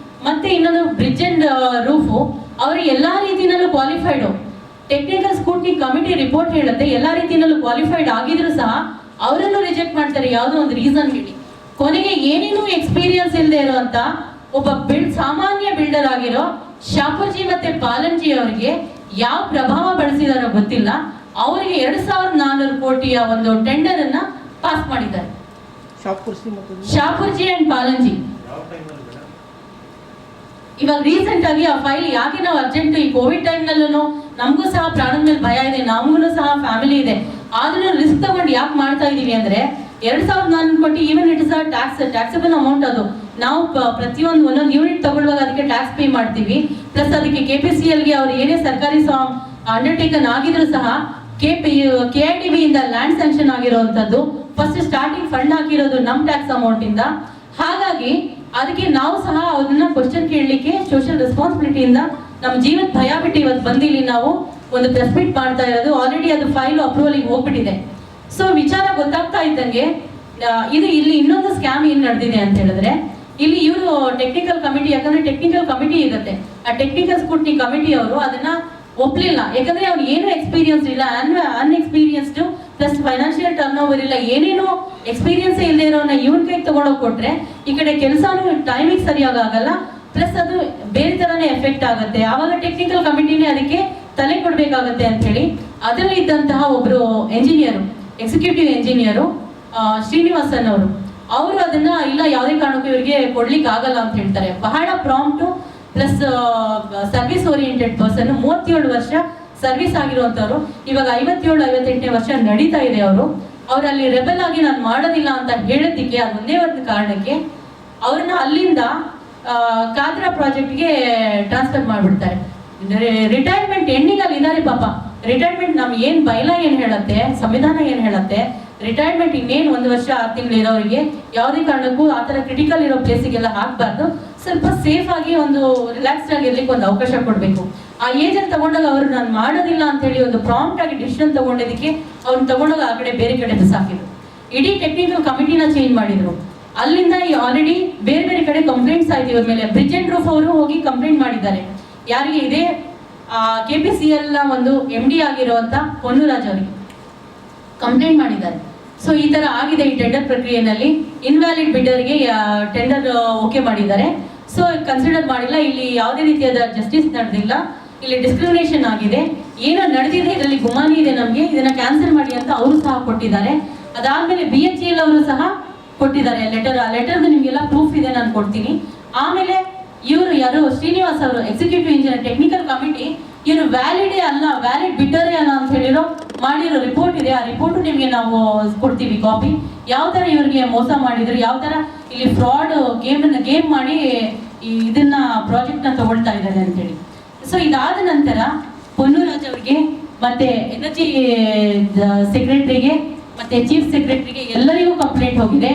ಮತ್ತೆ ಇನ್ನೊಂದು ಬ್ರಿಡ್ಜ್ ಅಂಡ್ ರೂಫು, ಅವರು ಎಲ್ಲಾ ರೀತಿಯಲ್ಲೂ ಕ್ವಾಲಿಫೈಡು. ಟೆಕ್ನಿಕಲ್ ಸ್ಕೂಟ್ನಿ ಕಮಿಟಿ ರಿಪೋರ್ಟ್ ಹೇಳುತ್ತೆ ಎಲ್ಲಾ ರೀತಿಯಲ್ಲೂ ಕ್ವಾಲಿಫೈಡ್ ಆಗಿದ್ರು ಸಹ ಅವರನ್ನು ರಿಜೆಕ್ಟ್ ಮಾಡ್ತಾರೆ. ಯಾವುದೋ ಒಂದು ರೀಸನ್ ಹೇಳಿ. ಕೊನೆಗೆ ಏನೇನು ಎಕ್ಸ್ಪೀರಿಯನ್ಸ್ ಇಲ್ಲದೆ ಇರುವಂತ ಒಬ್ಬ ಸಾಮಾನ್ಯ ಬಿಲ್ಡರ್ ಆಗಿರೋ ಶಾಪುರ್ಜಿ ಮತ್ತೆ ಪಾಲನ್ಜಿ ಅವರಿಗೆ ಯಾವ ಪ್ರಭಾವ ಬಳಸಿದಾರೋ ಗೊತ್ತಿಲ್ಲ, ಅವರಿಗೆ 2400 ಕೋಟಿಯ ಒಂದು ಟೆಂಡರ್ ಅನ್ನ ಪಾಸ್ ಮಾಡಿದ್ದಾರೆ. ಶಾಪುರ್ಜಿ ಅಂಡ್ ಪಾಲನ್ಜಿ ಇವಾಗ ರೀಸೆಂಟ್ ಆಗಿ ಆ ಫೈಲ್ ಯಾಕೆ ನಾವು ಅರ್ಜೆಂಟ್ ಈ ಕೋವಿಡ್ ಟೈಮ್ ನಲ್ಲೂ ನಮಗೂ ಸಹ ಪ್ರಾಣದ ಮೇಲೆ ಭಯ ಇದೆ, ನಮಗೂ ಸಹ ಫ್ಯಾಮಿಲಿ ಇದೆ, ಆದ್ರೂ ರಿಸ್ಕ್ ತಗೊಂಡು ಯಾಕೆ ಮಾಡ್ತಾ ಇದೀವಿ ಅಂದ್ರೆ 2400 ಕೋಟಿ even it is a taxable amount. ಅದು ನಾವು ಪ್ರತಿಯೊಂದು ಒಂದೊಂದು ಯೂನಿಟ್ ತಗೊಳ್ಳುವಾಗ ಅದಕ್ಕೆ ಟ್ಯಾಕ್ಸ್ ಪೇ ಮಾಡ್ತೀವಿ. ಪ್ಲಸ್ ಅದಕ್ಕೆ KPCLಗೆ ಅವ್ರು ಏನೇ ಸರ್ಕಾರಿ ಅಂಡರ್ಟೇಕನ್ ಆಗಿದ್ರು ಸಹ KIDB ಇಂದ ಲ್ಯಾಂಡ್ ಸ್ಯಾಂಕ್ಷನ್ ಆಗಿರುವಂತದ್ದು, ಫಸ್ಟ್ ಸ್ಟಾರ್ಟಿಂಗ್ ಫಂಡ್ ಹಾಕಿರೋದು ನಮ್ ಟ್ಯಾಕ್ಸ್ ಅಮೌಂಟ್ ಇಂದ. ಹಾಗಾಗಿ ಅದಕ್ಕೆ ನಾವು ಸಹ ಅದನ್ನ ಕ್ವಶನ್ ಕೇಳಲಿಕ್ಕೆ ಸೋಷಿಯಲ್ ರೆಸ್ಪಾನ್ಸಿಬಿಲಿಟಿಯಿಂದ ನಮ್ಮ ಜೀವದ ಭಯ ಬಿಟ್ಟು ಇವತ್ತು ಬಂದಿಲ್ಲಿ ನಾವು ಒಂದು ಪ್ರೆಸ್ ಮೀಟ್ ಮಾಡ್ತಾ ಇರೋದು. ಆಲ್ರೆಡಿ ಅದು ಫೈಲ್ ಅಪ್ರೂವಲ್ ಹೋಗ್ಬಿಟ್ಟಿದೆ. ಸೊ ವಿಚಾರ ಗೊತ್ತಾಗ್ತಾ ಇದ್ದಂಗೆ ಇದು ಇಲ್ಲಿ ಇನ್ನೊಂದು ಸ್ಕ್ಯಾಮ್ ಏನ್ ನಡೆದಿದೆ ಅಂತ ಹೇಳಿದ್ರೆ, ಇಲ್ಲಿ ಇವರು ಟೆಕ್ನಿಕಲ್ ಕಮಿಟಿ, ಯಾಕಂದ್ರೆ ಟೆಕ್ನಿಕಲ್ ಕಮಿಟಿ ಇರುತ್ತೆ, ಆ ಟೆಕ್ನಿಕಲ್ ಸ್ಕೂಟ್ನಿ ಕಮಿಟಿ ಅವರು ಅದನ್ನ ಒಪ್ಲಿಲ್ಲ. ಯಾಕಂದ್ರೆ ಅವ್ರು ಏನು ಎಕ್ಸ್ಪೀರಿಯನ್ಸ್ ಇಲ್ಲ, ಅನ್ಎಕ್ಸ್ಪೀರಿಯನ್ಸ್ಡ್ ಪ್ಲಸ್ ಫೈನಾನ್ಷಿಯಲ್ ಟರ್ನ್ ಓವರ್ ಇಲ್ಲ, ಏನೇನೋ ಎಕ್ಸ್ಪೀರಿಯನ್ಸ್ ಇಲ್ಲದೆ ಇರೋನ ಇವನ್ ಕೈಗೆ ತಗೊಂಡೋಗಿ ಕೊಟ್ರೆ ಈ ಕಡೆ ಕೆಲಸನೂ ಟೈಮಿಗೆ ಸರಿಯಾಗಿ ಆಗಲ್ಲ, ಪ್ಲಸ್ ಅದು ಬೇರೆ ತರನೇ ಎಫೆಕ್ಟ್ ಆಗುತ್ತೆ. ಆವಾಗ ಟೆಕ್ನಿಕಲ್ ಕಮಿಟಿನೇ ಅದಕ್ಕೆ ತಲೆ ಕೊಡ್ಬೇಕಾಗತ್ತೆ ಅಂತ ಹೇಳಿ ಅದರಲ್ಲಿ ಇದ್ದಂತಹ ಒಬ್ರು ಎಂಜಿನಿಯರು, ಎಕ್ಸಿಕ್ಯೂಟಿವ್ ಎಂಜಿನಿಯರು ಶ್ರೀನಿವಾಸನ್ ಅವರು ಅದನ್ನ ಇಲ್ಲ ಯಾವುದೇ ಕಾರಣಕ್ಕೂ ಇವರಿಗೆ ಕೊಡ್ಲಿಕ್ಕೆ ಆಗಲ್ಲ ಅಂತ ಹೇಳ್ತಾರೆ. ಬಹಳ ಪ್ರಾಂಪ್ಟು ಪ್ಲಸ್ ಸರ್ವಿಸ್ ಓರಿಯೆಂಟೆಡ್ ಪರ್ಸನ್, 37 ವರ್ಷ ಸರ್ವಿಸ್ ಆಗಿರುವಂತವ್ರು. ಇವಾಗ 57-58ನೇ ವರ್ಷ ನಡೀತಾ ಇದೆ. ಅವರಲ್ಲಿ ರೆಬಲ್ ಆಗಿ ನಾನು ಮಾಡೋದಿಲ್ಲ ಅಂತ ಹೇಳೋದಿಕ್ಕೆ ಅದೊಂದೇ ಒಂದು ಕಾರಣಕ್ಕೆ ಅವ್ರನ್ನ ಅಲ್ಲಿಂದ ಕಾದ್ರಾ ಪ್ರಾಜೆಕ್ಟ್ಗೆ ಟ್ರಾನ್ಸ್ಫರ್ ಮಾಡ್ಬಿಡ್ತಾರೆ. ರಿಟೈರ್ಮೆಂಟ್ ಎಂಡಿಂಗ್ ಅಲ್ಲಿ ಇದ್ದಾರೆ ಪಾಪ. ರಿಟೈರ್ಮೆಂಟ್ ನಮ್ಗೆ ಏನ್ ಬೈಲ ಏನ್ ಹೇಳತ್ತೆ, ಸಂವಿಧಾನ ಏನ್ ಹೇಳತ್ತೆ, ರಿಟೈರ್ಮೆಂಟ್ ಇನ್ನೇನು 1 ವರ್ಷ 6 ತಿಂಗಳು ಇರೋರಿಗೆ ಯಾವುದೇ ಕಾರಣಕ್ಕೂ ಆ ಥರ ಕ್ರಿಟಿಕಲ್ ಇರೋ ಪ್ಲೇಸಿಗೆಲ್ಲ ಹಾಕಬಾರ್ದು. ಸ್ವಲ್ಪ ಸೇಫ್ ಆಗಿ ಒಂದು ರಿಲ್ಯಾಕ್ಸ್ಡ್ ಆಗಿ ಇರ್ಲಿಕ್ಕೆ ಒಂದು ಅವಕಾಶ ಕೊಡಬೇಕು. ಆ ಏಜ್ ಅಲ್ಲಿ ತಗೊಂಡಾಗ ಅವರು ನಾನು ಮಾಡೋದಿಲ್ಲ ಅಂತ ಹೇಳಿ ಒಂದು ಪ್ರಾಂಪ್ಟ್ ಆಗಿ ಡಿಸಿಷನ್ ತಗೊಂಡಿದ್ದಕ್ಕೆ ಅವ್ರನ್ನ ತಗೊಂಡಾಗ ಆ ಕಡೆ ಬೇರೆ ಕಡೆ ಬಿಸಾಕಿದ್ರು. ಇಡೀ ಟೆಕ್ನಿಕಲ್ ಕಮಿಟಿನ ಚೇಂಜ್ ಮಾಡಿದ್ರು. ಅಲ್ಲಿಂದ ಆಲ್ರೆಡಿ ಬೇರೆ ಬೇರೆ ಕಡೆ ಕಂಪ್ಲೇಂಟ್ಸ್ ಆಯ್ತು ಇವ್ರ ಮೇಲೆ. ಬ್ರಿಡ್ಜ್ ಅಂಡ್ ರೂಫ್ ಅವರು ಹೋಗಿ ಕಂಪ್ಲೇಂಟ್ ಮಾಡಿದ್ದಾರೆ. ಯಾರಿಗೆ ಇದೆ KPCL ಒಂದು MD ಆಗಿರುವಂತ ಪೊನ್ನುರಾಜ್ ಅವರಿಗೆ ಕಂಪ್ಲೇಂಟ್ ಮಾಡಿದ್ದಾರೆ. ಸೊ ಈ ತರ ಆಗಿದೆ ಈ ಟೆಂಡರ್ ಪ್ರಕ್ರಿಯೆಯಲ್ಲಿ, ಇನ್ವ್ಯಾಲಿಡ್ ಬಿಡರ್ಗೆ ಟೆಂಡರ್ ಓಕೆ ಮಾಡಿದ್ದಾರೆ. ಸೊ ಕನ್ಸಿಡರ್ ಮಾಡಿಲ್ಲ, ಇಲ್ಲಿ ಯಾವುದೇ ರೀತಿಯಾದ ಜಸ್ಟಿಸ್ ನಡೆದಿಲ್ಲ, ಇಲ್ಲಿ ಡಿಸ್ಕ್ರಿಮಿನೇಷನ್ ಆಗಿದೆ, ಏನೋ ನಡೆದಿದೆ, ಇದರಲ್ಲಿ ಗುಮಾನಿ ಇದೆ, ನಮಗೆ ಇದನ್ನ ಕ್ಯಾನ್ಸಲ್ ಮಾಡಿ ಅಂತ ಅವರು ಸಹ ಕೊಟ್ಟಿದ್ದಾರೆ. ಅದಾದ್ಮೇಲೆ BHEL ಅವರು ಸಹ ಕೊಟ್ಟಿದ್ದಾರೆ ಲೆಟರ್. ಆ ಲೆಟರ್ದು ನಿಮ್ಗೆಲ್ಲ ಪ್ರೂಫ್ ಇದೆ, ನಾನು ಕೊಡ್ತೀನಿ. ಆಮೇಲೆ ಇವರು ಯಾರು ಶ್ರೀನಿವಾಸ್ ಅವರು ಎಕ್ಸಿಕ್ಯೂಟಿವ್ ಇಂಜಿನಿಯರ್ ಟೆಕ್ನಿಕಲ್ ಕಮಿಟಿ, ಇವರು ವ್ಯಾಲಿಡೇ ಅಲ್ಲ, ವ್ಯಾಲಿಡ್ ಬಿಟ್ಟರೇ ಅಲ್ಲ ಅಂತ ಹೇಳಿರೋ ಮಾಡಿರೋ ರಿಪೋರ್ಟ್ ಇದೆ. ಆ ರಿಪೋರ್ಟ್ ನಿಮಗೆ ನಾವು ಕೊಡ್ತೀವಿ ಕಾಪಿ. ಯಾವ ತರ ಇವರಿಗೆ ಮೋಸ ಮಾಡಿದ್ರು, ಯಾವ ತರ ಇಲ್ಲಿ ಫ್ರಾಡ್ ಗೇಮ್ ಮಾಡಿ ಇದನ್ನ ಪ್ರಾಜೆಕ್ಟ್ ನ ತಗೊಳ್ತಾ ಇದ್ದಾರೆ ಅಂತ ಹೇಳಿ. ಸೊ ಇದಾದ ನಂತರ ಪೊನ್ನುರಾಜ್ ಅವರಿಗೆ ಮತ್ತೆ ಎನರ್ಜಿ ಸೆಕ್ರೆಟರಿಗೆ ಮತ್ತೆ ಚೀಫ್ ಸೆಕ್ರೆಟರಿಗೆ ಎಲ್ಲರಿಗೂ ಕಂಪ್ಲೇಂಟ್ ಹೋಗಿದೆ,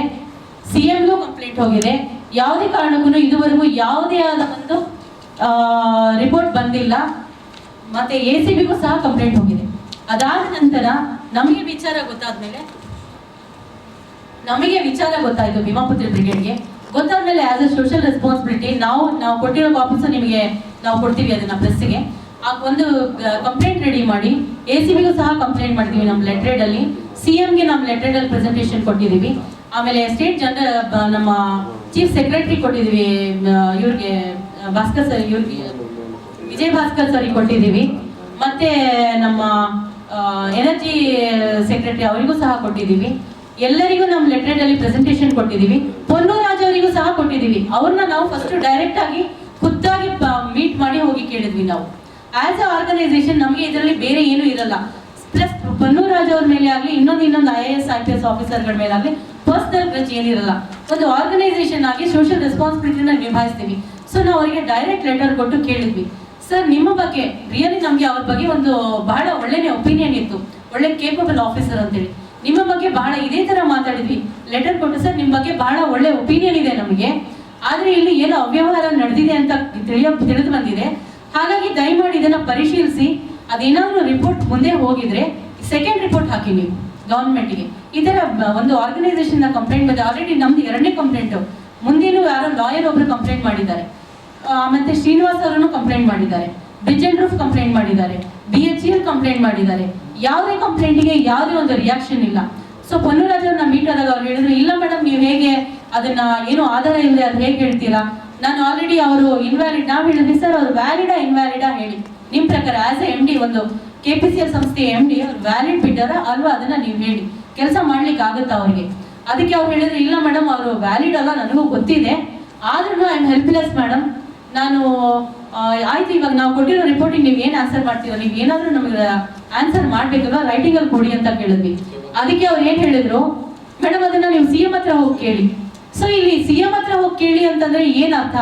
CMಗೂ ಕಂಪ್ಲೇಂಟ್ ಹೋಗಿದೆ. ಯಾವುದೇ ಕಾರಣಕ್ಕೂ ಇದುವರೆಗೂ ಯಾವುದೇ ಆದ ಒಂದು ರಿಪೋರ್ಟ್ ಬಂದಿಲ್ಲ. ಮತ್ತೆ ACBಗೂ ಸಹ ಕಂಪ್ಲೇಂಟ್ ಹೋಗಿದೆ. ಅದಾದ ನಂತರ ನಮಗೆ ವಿಚಾರ ಗೊತ್ತಾಯ್ತು ಭೀಮಾಪುತ್ರಿ ಬ್ರಿಗೇಡ್ಗೆ ಗೊತ್ತಾದ್ಮೇಲೆ ಆಸ್ ಅ ಸೋಷಿಯಲ್ ರೆಸ್ಪಾನ್ಸಿಬಿಲಿಟಿ ನಾವು ಕೊಟ್ಟಿರೋ ಕಾಪೀಸ್ ನಿಮಗೆ ನಾವು ಕೊಡ್ತೀವಿ ಅದನ್ನ ಪ್ರೆಸ್ಗೆ. ಆ ಒಂದು ಕಂಪ್ಲೇಂಟ್ ರೆಡಿ ಮಾಡಿ ACBಗೂ ಸಹ ಕಂಪ್ಲೇಂಟ್ ಮಾಡಿದೀವಿ ನಮ್ಮ ಲೆಟ್ರೇಡ್ ಅಲ್ಲಿ, CMಗೆ ನಮ್ಮ ಲೆಟ್ರೇಡ್ ಅಲ್ಲಿ ಪ್ರೆಸೆಂಟೇಷನ್ ಕೊಟ್ಟಿದ್ದೀವಿ. ಆಮೇಲೆ ಸ್ಟೇಟ್ ನಮ್ಮ ಚೀಫ್ ಸೆಕ್ರೆಟರಿ ಕೊಟ್ಟಿದ್ದೀವಿ, ಇವ್ರಿಗೆ ಭಾಸ್ಕರ್ ಸರ್, ಇವ್ರಿಗೆ ವಿಜಯ್ ಭಾಸ್ಕರ್ ಸರಿಗೆ ಕೊಟ್ಟಿದ್ದೀವಿ. ಮತ್ತೆ ನಮ್ಮ ಎನರ್ಜಿ ಸೆಕ್ರೆಟರಿ ಅವರಿಗೂ ಸಹ ಕೊಟ್ಟಿದ್ದೀವಿ. ಎಲ್ಲರಿಗೂ ನಮ್ಮ ಲೆಟ್ರೇಡ್ ಅಲ್ಲಿ ಪ್ರೆಸೆಂಟೇಷನ್ ಕೊಟ್ಟಿದ್ದೀವಿ. ಪೊನ್ನೂರಾಜ್ ಅವರಿಗೂ ಸಹ ಕೊಟ್ಟಿದ್ದೀವಿ. ಅವ್ರನ್ನ ನಾವು ಫಸ್ಟ್ ಡೈರೆಕ್ಟ್ ಆಗಿ ಖುದ್ದಾಗಿ ಮೀಟ್ ಮಾಡಿ ಹೋಗಿ ಕೇಳಿದ್ವಿ. ನಾವು ಆಸ್ ಅ ಆರ್ಗನೈಸೇಷನ್ ನಮಗೆ ಇದರಲ್ಲಿ ಬೇರೆ ಏನೂ ಇರಲ್ಲ. ಪ್ಲಸ್ ಪೊನ್ನೂರಾಜ್ ಅವ್ರ ಮೇಲೆ ಆಗಲಿ ಇನ್ನೊಂದು IAS IPS ಆಫೀಸರ್ಗಳ ಮೇಲೆ ಆಗಲಿ ಪರ್ಸನಲ್ ಗ್ರಜ್ ಏನಿರಲ್ಲ. ಒಂದು ಆರ್ಗನೈಸೇಷನ್ ಆಗಿ ಸೋಷಿಯಲ್ ರೆಸ್ಪಾನ್ಸಿಬಿಲಿಟಿನ ನಿಭಾಯಿಸ್ತೀವಿ. ಸೊ ನಾವು ಅವರಿಗೆ ಡೈರೆಕ್ಟ್ ಲೆಟರ್ ಕೊಟ್ಟು ಕೇಳಿದ್ವಿ, ಸರ್ ನಿಮ್ಮ ಬಗ್ಗೆ ರಿಯಲಿ ನಮಗೆ ಅವ್ರ ಬಗ್ಗೆ ಒಂದು ಬಹಳ ಒಳ್ಳೆಯ ಒಪಿನಿಯನ್ ಇತ್ತು, ಒಳ್ಳೆ ಕೇಪಬಲ್ ಆಫೀಸರ್ ಅಂತೇಳಿ. ನಿಮ್ಮ ಬಗ್ಗೆ ಬಹಳ ಇದೇ ತರ ಮಾತಾಡಿದ್ವಿ, ಲೆಟರ್ ಕೊಟ್ಟು ಸರ್ ನಿಮ್ಮ ಬಗ್ಗೆ ಬಹಳ ಒಳ್ಳೆ ಒಪಿನಿಯನ್ ಇದೆ ನಮಗೆ, ಆದ್ರೆ ಇಲ್ಲಿ ಏನೋ ಅವ್ಯವಹಾರ ನಡೆದಿದೆ ಅಂತ ತಿಳಿದು ಬಂದಿದೆ. ಹಾಗಾಗಿ ದಯಮಾಡಿ ಇದನ್ನ ಪರಿಶೀಲಿಸಿ ಅದೇನಾದ್ರೂ ರಿಪೋರ್ಟ್ ಮುಂದೆ ಹೋಗಿದ್ರೆ ಸೆಕೆಂಡ್ ರಿಪೋರ್ಟ್ ಹಾಕಿ ನೀವು ಗವರ್ಮೆಂಟ್ಗೆ. ಈ ತರ ಒಂದು ಆರ್ಗನೈಸೇಷನ್ ಕಂಪ್ಲೇಂಟ್ ಬಂದಿದೆ. ಆಲ್ರೆಡಿ ನಮ್ದು 2ನೇ ಕಂಪ್ಲೇಂಟ್, ಮುಂದೇನು ಯಾರೋ ಲಾಯರ್ ಒಬ್ರು ಕಂಪ್ಲೇಂಟ್ ಮಾಡಿದ್ದಾರೆ, ಮತ್ತೆ ಶ್ರೀನಿವಾಸ್ ಅವರನ್ನು ಕಂಪ್ಲೇಂಟ್ ಮಾಡಿದ್ದಾರೆ, ಬ್ರಿಡ್ಜ್ ಅಂಡ್ ರೂಫ್ ಕಂಪ್ಲೇಂಟ್ ಮಾಡಿದ್ದಾರೆ, BHEL ಕಂಪ್ಲೇಂಟ್ ಮಾಡಿದ್ದಾರೆ. ಯಾವುದೇ ಕಂಪ್ಲೇಂಟಿಗೆ ಯಾವುದೇ ಒಂದು ರಿಯಾಕ್ಷನ್ ಇಲ್ಲ. ಸೊ ಪೊನ್ನೂರಾಜ್ ಅವ್ರನ್ನ ಮೀಟ್ ಆದಾಗ ಅವ್ರು ಹೇಳಿದ್ರು, ಇಲ್ಲ ಮೇಡಮ್ ನೀವು ಹೇಗೆ ಅದನ್ನ ಏನು ಆಧಾರ ಇಲ್ಲದೆ ಅದು ಹೇಗೆ ಹೇಳ್ತೀರಾ, ನಾನು ಆಲ್ರೆಡಿ ಅವರು ಇನ್ವ್ಯಾಲಿಡ್, ನಾವು ಹೇಳಿದ್ವಿ ಸರ್ ಅವ್ರು ವ್ಯಾಲಿಡಾ ಇನ್ವ್ಯಾಲಿಡಾ ಹೇಳಿ, ನಿಮ್ಮ ಪ್ರಕಾರ ಆಸ್ ಎ MD ಒಂದು KPCL ಸಂಸ್ಥೆಯ MD ಅವ್ರು ವ್ಯಾಲಿಡ್ ಬಿಡ್ಡಾರ ಅಲ್ವಾ ಅದನ್ನ ನೀವು ಹೇಳಿ, ಕೆಲಸ ಮಾಡ್ಲಿಕ್ಕೆ ಆಗುತ್ತಾ ಅವ್ರಿಗೆ. ಅದಕ್ಕೆ ಅವ್ರು ಹೇಳಿದ್ರು, ಇಲ್ಲ ಮೇಡಮ್ ಅವರು ವ್ಯಾಲಿಡ್ ಅಲ್ಲ ನನಗೂ ಗೊತ್ತಿದೆ, ಆದ್ರೂ ಐ ಆಮ್ ಹೆಲ್ಪ್ಲೆಸ್ ಮೇಡಮ್, ನಾನು ಆಯ್ತು ಇವಾಗ ನಾವು ಕೊಟ್ಟಿರೋ ರಿಪೋರ್ಟಿಂಗ್ ನೀವು ಏನು ಆನ್ಸರ್ ಮಾಡ್ತೀರೋ, ನೀವು ಏನಾದ್ರೂ ನಮಗೆ ಆನ್ಸರ್ ಮಾಡ್ಬೇಕಲ್ವಾ ರೈಟಿಂಗ್ ಅಲ್ಲಿ ಕೊಡಿ ಅಂತ ಕೇಳಿದ್ವಿ. ಅದಕ್ಕೆ ಅವ್ರು ಏನ್ ಹೇಳಿದ್ರು, ಮೇಡಮ್ ಅದನ್ನ ನೀವು CM ಹತ್ರ ಹೋಗಿ ಕೇಳಿ. ಸೊ ಇಲ್ಲಿ CM ಹತ್ರ ಹೋಗಿ ಕೇಳಿ ಅಂತಂದ್ರೆ ಏನ್ ಅರ್ಥ?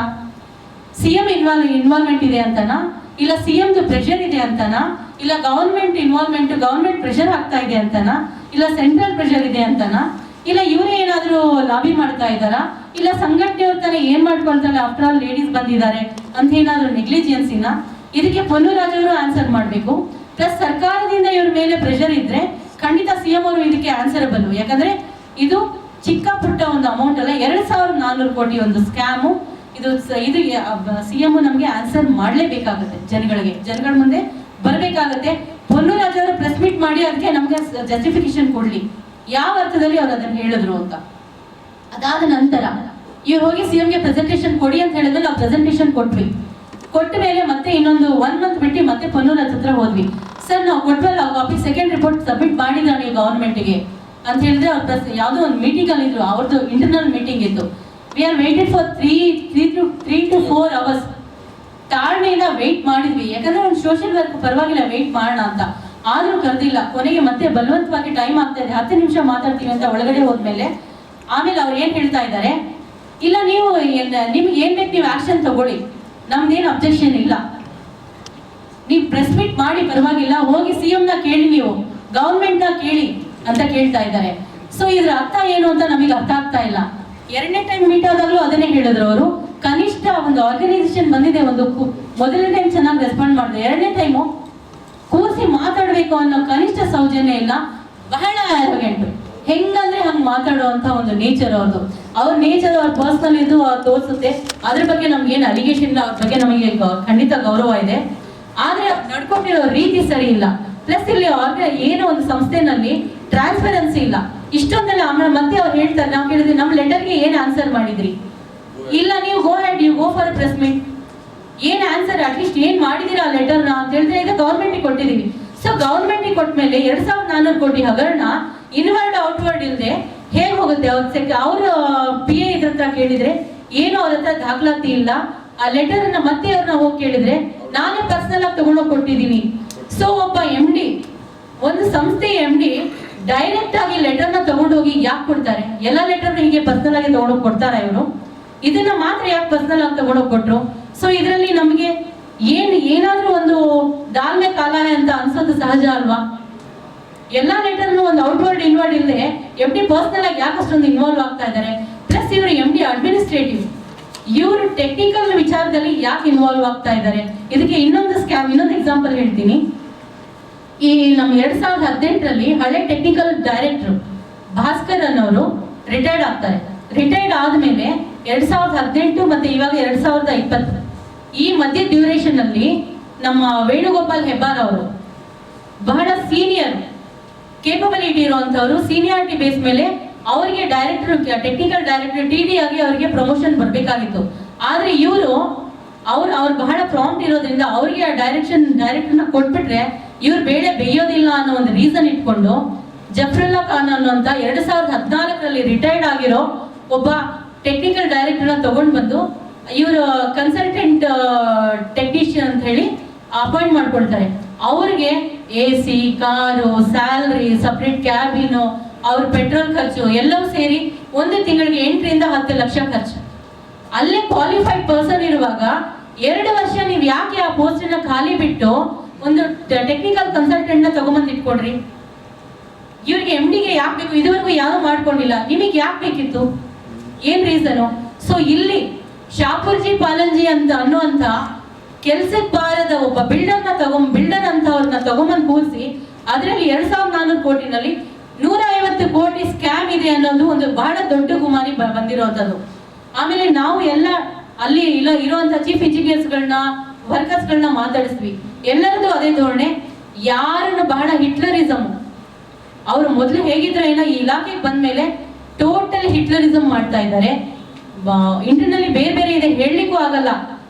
CM ಇನ್ವಾಲ್ವ್ಮೆಂಟ್ ಇದೆ ಅಂತನಾ, ಇಲ್ಲ CM ಪ್ರೆಷರ್ ಇದೆ ಅಂತನಾ, ಇಲ್ಲ ಗವರ್ಮೆಂಟ್ ಇನ್ವಾಲ್ವ್ಮೆಂಟ್ ಗವರ್ಮೆಂಟ್ ಪ್ರೆಷರ್ ಆಗ್ತಾ ಇದೆ ಅಂತನಾ, ಇಲ್ಲ ಸೆಂಟ್ರಲ್ ಪ್ರೆಷರ್ ಇದೆ ಅಂತನಾ, ಇಲ್ಲ ಇವರೇ ಏನಾದ್ರೂ ಲಾಬಿ ಮಾಡ್ತಾ ಇದ್ದಾರಾ, ಇಲ್ಲ ಸಂಘಟನೆಯವ್ರ ತರ ಏನ್ ಮಾಡ್ಕೊಳ್ತಾರೆ, ಆಫ್ಟರ್ ಆಲ್ ಲೇಡೀಸ್ ಬಂದಿದ್ದಾರೆ ಅಂತ ಏನಾದ್ರೂ ನೆಗ್ಲಿಜಿಯನ್ಸಿನ? ಇದಕ್ಕೆ ಪೊನ್ನೂರಾಜ್ ಅವರು ಆನ್ಸರ್ ಮಾಡಬೇಕು. ಪ್ಲಸ್ ಸರ್ಕಾರದಿಂದ ಇವ್ರ ಮೇಲೆ ಪ್ರೆಷರ್ ಇದ್ರೆ ಖಂಡಿತ CM ಅವರು ಇದಕ್ಕೆ ಆನ್ಸರಬಲ್. ಯಾಕಂದ್ರೆ ಇದು ಚಿಕ್ಕ ಪುಟ್ಟ ಒಂದು ಅಮೌಂಟ್ ಅಲ್ಲ, 2400 ಕೋಟಿ ಒಂದು ಸ್ಕ್ಯಾಮು. ಇದು CM ನಮಗೆ ಆನ್ಸರ್ ಮಾಡಲೇಬೇಕಾಗುತ್ತೆ, ಜನಗಳ ಮುಂದೆ ಬರಬೇಕಾಗತ್ತೆ. ಪೊನ್ನೂರಾಜ್ ಅವರು ಪ್ರೆಸ್ ಮೀಟ್ ಮಾಡಿ ಅದಕ್ಕೆ ನಮಗೆ ಜಸ್ಟಿಫಿಕೇಶನ್ ಕೊಡ್ಲಿ, ಯಾವ ಅರ್ಥದಲ್ಲಿ ಅವ್ರು ಅದನ್ನ ಹೇಳಿದ್ರು ಅಂತ. ಅದಾದ ನಂತರ ಇವ್ರು ಹೋಗಿ CMಗೆ ಪ್ರೆಸೆಂಟೇಷನ್ ಕೊಡಿ ಅಂತ ಹೇಳಿದ್ರೆ ನಾವು ಪ್ರೆಸೆಂಟೇಷನ್ ಕೊಟ್ವಿ. ಕೊಟ್ಟ ಮೇಲೆ ಮತ್ತೆ ಇನ್ನೊಂದು 1 ಮಂತ್ ಬಿಟ್ಟು ಮತ್ತೆ ಪೊನ್ನೂರಾಜ್ ಹತ್ರ ಹೋದ್ವಿ. ಸರ್ ನಾವು ಕೊಟ್ವಲ್ಲ ಕಾಪಿ ಸೆಕೆಂಡ್ ರಿಪೋರ್ಟ್ ಸಬ್ಮಿಟ್ ಮಾಡಿದ್ರ ನೀವು ಗವರ್ಮೆಂಟ್ಗೆ ಅಂತ ಹೇಳಿದ್ರೆ ಅವ್ರ ಯಾವುದೋ ಒಂದು ಮೀಟಿಂಗ್ ಅಲ್ಲಿ ಇದ್ರು, ಅವ್ರದ್ದು ಇಂಟರ್ನಲ್ ಮೀಟಿಂಗ್ ಇತ್ತು. We are weighted for 3 to 4 hours. ತಾಳ್ಮೆಯಿಂದ ವೇಟ್ ಮಾಡಿದ್ವಿ, ಯಾಕಂದ್ರೆ ಒಂದು ಸೋಷಿಯಲ್ ವರ್ಕ್ ಪರವಾಗಿಲ್ಲ ವೇಟ್ ಮಾಡೋಣ ಅಂತ, ಆದ್ರೂ ಕರೆದಿಲ್ಲ. ಕೊನೆಗೆ ಮತ್ತೆ ಬಲವಂತವಾಗಿ ಟೈಮ್ ಆಗ್ತಾ ಇದೆ, 10 ನಿಮಿಷ ಮಾತಾಡ್ತೀವಿ ಅಂತ ಒಳಗಡೆ ಹೋದ್ಮೇಲೆ ಆಮೇಲೆ ಅವ್ರು ಏನ್ ಹೇಳ್ತಾ ಇದ್ದಾರೆ, ಇಲ್ಲ ನೀವು ನಿಮ್ಗೆ ಏನ್ ಬೇಕು ನೀವು ಆಕ್ಷನ್ ತಗೊಳ್ಳಿ, ನಮ್ದೇನು ಅಬ್ಜೆಕ್ಷನ್ ಇಲ್ಲ, ನೀವು ಪ್ರೆಸ್ ಮೀಟ್ ಮಾಡಿ ಪರವಾಗಿಲ್ಲ, ಹೋಗಿ CM ನ ಕೇಳಿ, ನೀವು ಗವರ್ಮೆಂಟ್ ನ ಕೇಳಿ ಅಂತ ಕೇಳ್ತಾ ಇದ್ದಾರೆ. ಸೊ ಇದ್ರ ಅರ್ಥ ಏನು ಅಂತ ನಮಗೆ ಅರ್ಥ ಆಗ್ತಾ ಇಲ್ಲ. 2ನೇ ಟೈಮ್ ಮೀಟ್ ಆದಾಗಲೂ ಅದನ್ನೇ ಹೇಳಿದ್ರು ಅವರು, ಕನಿಷ್ಠ ಒಂದು ಆರ್ಗನೈಸೇಷನ್ ಬಂದಿದೆ, ಒಂದು ಮೊದಲನೇ ಟೈಮ್ ಚೆನ್ನಾಗಿ ರೆಸ್ಪಾಂಡ್ ಮಾಡಿದೆ, 2ನೇ ಟೈಮು ಕೂರಿಸಿ ಮಾತಾಡಬೇಕು ಅನ್ನೋ ಕನಿಷ್ಠ ಸೌಜನ್ಯ ಇಲ್ಲ. ಬಹಳ ಆರೋಗ್ಯಂಟು, ಹೆಂಗಂದ್ರೆ ಹಂಗೆ ಮಾತಾಡುವಂತ ಒಂದು ನೇಚರ್ ಅವ್ರದ್ದು. ಅವ್ರ ನೇಚರ್ ಅವ್ರ ಪರ್ಸನಲ್ ಇದು ತೋರಿಸುತ್ತೆ. ಅದ್ರ ಬಗ್ಗೆ ನಮ್ಗೆ ಏನು ಅಲಿಗೇಷನ್ ಇಲ್ಲ, ಅವ್ರ ಬಗ್ಗೆ ನಮಗೆ ಖಂಡಿತ ಗೌರವ ಇದೆ. ಆದ್ರೆ ನಡ್ಕೊಂಡಿರೋ ರೀತಿ ಸರಿ ಇಲ್ಲ. ಪ್ಲಸ್ ಇಲ್ಲಿ ಏನೋ ಒಂದು ಸಂಸ್ಥೆನಲ್ಲಿ ಟ್ರಾನ್ಸ್ಪರೆನ್ಸಿ ಇಲ್ಲ. ಇಷ್ಟೊಂದೆಲ್ಲ ಆಮೇಲೆ ಮತ್ತೆ ಅವ್ರು ಹೇಳ್ತಾರೆ, ನಾವು ಕೇಳಿದ್ವಿ ನಮ್ಮ ಲೆಟರ್ಗೆ ಏನು ಆನ್ಸರ್ ಮಾಡಿದ್ರಿ, ಇಲ್ಲ ನೀವು ಗೋ ಫಾರ್ ಪ್ರೆಸ್ ಮೀಟ್, ಏನ್ ಆನ್ಸರ್ ಅಟ್ಲೀಸ್ಟ್ ಏನ್ ಮಾಡಿದೀರಾ ಆ ಲೆಟರ್ನ ಅಂತ ಹೇಳಿದ್ರೆ ಈಗ ಗವರ್ಮೆಂಟ್ಗೆ ಕೊಟ್ಟಿದೀವಿ. ಸೊ ಗವರ್ಮೆಂಟ್ಗೆ ಕೊಟ್ಟ ಮೇಲೆ 2400 ಕೋಟಿ ಹಗರಣ ಇನ್ವರ್ಡ್ ಔಟ್ವರ್ಡ್ ಇಲ್ಲದೆ ಹೇಗೆ ಹೋಗುತ್ತೆ? ಅವ್ರ PA ಇದ್ರ ಹತ್ರ ಕೇಳಿದ್ರೆ ಏನು ಅವ್ರ ಹತ್ರ ದಾಖಲಾತಿ ಇಲ್ಲ. ಆ ಲೆಟರ್ ಅನ್ನ ಮತ್ತೆ ಅವ್ರನ್ನ ಹೋಗಿ ಕೇಳಿದ್ರೆ ನಾನೇ ಪರ್ಸನಲ್ ಆಗಿ ತಗೊಂಡೋಗಿ ಕೊಟ್ಟಿದ್ದೀನಿ. ಸೊ ಒಬ್ಬ MD, ಒಂದು ಸಂಸ್ಥೆಯ MD ಡೈರೆಕ್ಟ್ ಆಗಿ ಲೆಟರ್ನ ತಗೊಂಡೋಗಿ ಯಾಕೆ ಕೊಡ್ತಾರೆ? ಎಲ್ಲ ಲೆಟರ್ನ ಹೀಗೆ ಪರ್ಸನಲ್ ಆಗಿ ತಗೊಂಡೋಗಿ ಕೊಡ್ತಾರ ಇವರು? ಇದನ್ನ ಮಾತ್ರ ಯಾಕೆ ಪರ್ಸನಲ್ ಆಗಿ ತಗೊಂಡೋಗಿ ಕೊಟ್ರು? ಸೊ ಇದರಲ್ಲಿ ನಮಗೆ ಏನಾದ್ರೂ ಒಂದು ದಾಲ್ಮೆ ಕಾಲ ಅಂತ ಅನ್ಸೋದು ಸಹಜ ಅಲ್ವಾ? ಎಲ್ಲಾ ಲೆಟರ್ನು ಒಂದು ಔಟ್ವರ್ಡ್ ಇನ್ವರ್ಡ್ ಇಲ್ಲದೆ MD ಪರ್ಸನಲ್ ಆಗಿ ಯಾಕೆ ಅಷ್ಟೊಂದು ಇನ್ವಾಲ್ವ್ ಆಗ್ತಾ ಇದ್ದಾರೆ? ಪ್ಲಸ್ ಇವರು MD ಅಡ್ಮಿನಿಸ್ಟ್ರೇಟಿವ್, ಇವರು ಟೆಕ್ನಿಕಲ್ ವಿಚಾರದಲ್ಲಿ ಯಾಕೆ ಇನ್ವಾಲ್ವ್ ಆಗ್ತಾ ಇದ್ದಾರೆ? ಇದಕ್ಕೆ ಇನ್ನೊಂದು ಎಕ್ಸಾಂಪಲ್ ಹೇಳ್ತೀನಿ. ಈ ನಮ್ಮ 2018ರಲ್ಲಿ ಹಳೆ ಟೆಕ್ನಿಕಲ್ ಡೈರೆಕ್ಟರ್ ಭಾಸ್ಕರ್ ಅನ್ನೋರು ರಿಟೈರ್ಡ್ ಆಗ್ತಾರೆ. ರಿಟೈರ್ಡ್ ಆದ್ಮೇಲೆ 2018 ಮತ್ತೆ ಇವಾಗ 2020 ಈ ಮಧ್ಯ ಡ್ಯೂರೇಷನ್ ಅಲ್ಲಿ ನಮ್ಮ ವೇಣುಗೋಪಾಲ್ ಹೆಬ್ಬಾರ್ ಅವರು ಬಹಳ ಸೀನಿಯರ್ ಕೇಪಬಿಲಿಟಿ ಇರುವಂತವರು, ಸೀನಿಯಾರಿಟಿ ಬೇಸ್ ಮೇಲೆ ಅವರಿಗೆ ಡೈರೆಕ್ಟರ್, ಟೆಕ್ನಿಕಲ್ ಡೈರೆಕ್ಟರ್ TD ಆಗಿ ಅವರಿಗೆ ಪ್ರಮೋಷನ್ ಬರಬೇಕಾಗಿತ್ತು. ಆದ್ರೆ ಇವರು ಅವ್ರು ಬಹಳ ಪ್ರಾಂಪ್ಟ್ ಇರೋದ್ರಿಂದ ಅವರಿಗೆ ಆ ಡೈರೆಕ್ಟರ್ನ ಕೊಟ್ಬಿಟ್ರೆ ಇವ್ರು ಬೇಳೆ ಬೇಯೋದಿಲ್ಲ ಅನ್ನೋ ಒಂದು ರೀಸನ್ ಇಟ್ಕೊಂಡು ಜಫರುಲ್ಲಾ ಖಾನ್ ಅನ್ನುವಂತ 2014ರಲ್ಲಿ ರಿಟೈರ್ಡ್ ಆಗಿರೋ ಒಬ್ಬ ಟೆಕ್ನಿಕಲ್ ಡೈರೆಕ್ಟರ್ನ ತಗೊಂಡು ಬಂದು ಇವರು ಕನ್ಸಲ್ಟೆಂಟ್ ಟೆಕ್ನಿಷಿಯನ್ ಅಂತ ಹೇಳಿ ಅಪಾಯಿಂಟ್ ಮಾಡ್ಕೊಳ್ತಾರೆ. ಅವ್ರಿಗೆ AC, car, salary, separate cabin, ಅವ್ರ ಪೆಟ್ರೋಲ್ ಖರ್ಚು ಎಲ್ಲವೂ ಸೇರಿ ಒಂದು ತಿಂಗಳಿಗೆ 8 ರಿಂದ 10 ಲಕ್ಷ ಖರ್ಚು. ಅಲ್ಲೇ ಕ್ವಾಲಿಫೈಡ್ ಪರ್ಸನ್ ಇರುವಾಗ 2 ವರ್ಷ ನೀವು ಯಾಕೆ ಆ ಪೋಸ್ಟ್ ನ ಖಾಲಿ ಬಿಟ್ಟು ಒಂದು ಟೆಕ್ನಿಕಲ್ ಕನ್ಸಲ್ಟೆಂಟ್ ನ ತಗೊಂಬಂದು ಇಟ್ಕೊಡ್ರಿ? ಇವ್ರಿಗೆ MDಗೆ ಯಾಕೆ ಬೇಕು? ಇದುವರೆಗೂ ಯಾರು ಮಾಡ್ಕೊಂಡಿಲ್ಲ, ನಿಮಗೆ ಯಾಕೆ ಬೇಕಿತ್ತು? ಏನ್ ರೀಸನು? ಸೊ ಇಲ್ಲಿ ಶಾಪುರ್ಜಿ ಪಾಲಂಜಿ ಅಂತ ಅನ್ನುವಂತ ಕೆಲ್ಸಕ್ಕೆ ಬಾರದ ಒಬ್ಬ ಬಿಲ್ಡರ್ ಅಂತ ಅವ್ರನ್ನ ತಗೊಂಬಂದು ಕೂರಿಸಿ ಅದರಲ್ಲಿ 2400 ಕೋಟಿನಲ್ಲಿ 150 ಕೋಟಿ ಸ್ಕ್ಯಾಮ್ ಇದೆ ಅನ್ನೋದು ಒಂದು ಬಹಳ ದೊಡ್ಡ ಗುಮಾನಿ ಬಂದಿರೋಂಥದ್ದು. ಆಮೇಲೆ ನಾವು ಎಲ್ಲ ಅಲ್ಲಿ ಇರುವಂತ ಚೀಫ್ ಇಂಜಿನಿಯರ್ಸ್ಗಳನ್ನ, ವರ್ಕರ್ಸ್ಗಳನ್ನ ಮಾತಾಡಿಸ್ವಿ. ಎಲ್ಲರದು ಅದೇ ಧೋರಣೆ. ಯಾರನ್ನು ಬಹಳ ಹಿಟ್ಲರಿಸಮ್, ಅವರು ಮೊದಲು ಹೇಗಿದ್ರೆ ಏನೋ ಈ ಇಲಾಖೆಗೆ ಬಂದ್ಮೇಲೆ ಟೋಟಲ್ ಹಿಟ್ಲರಿಸಮ್ ಮಾಡ್ತಾ ಇದ್ದಾರೆ. ಇಂಟರ್ನಲ್ಲಿ ಬೇರೆ ಬೇರೆ ಇದೆ, ಹೇಳಲಿಕ್ಕೂ ಆಗಲ್ಲ.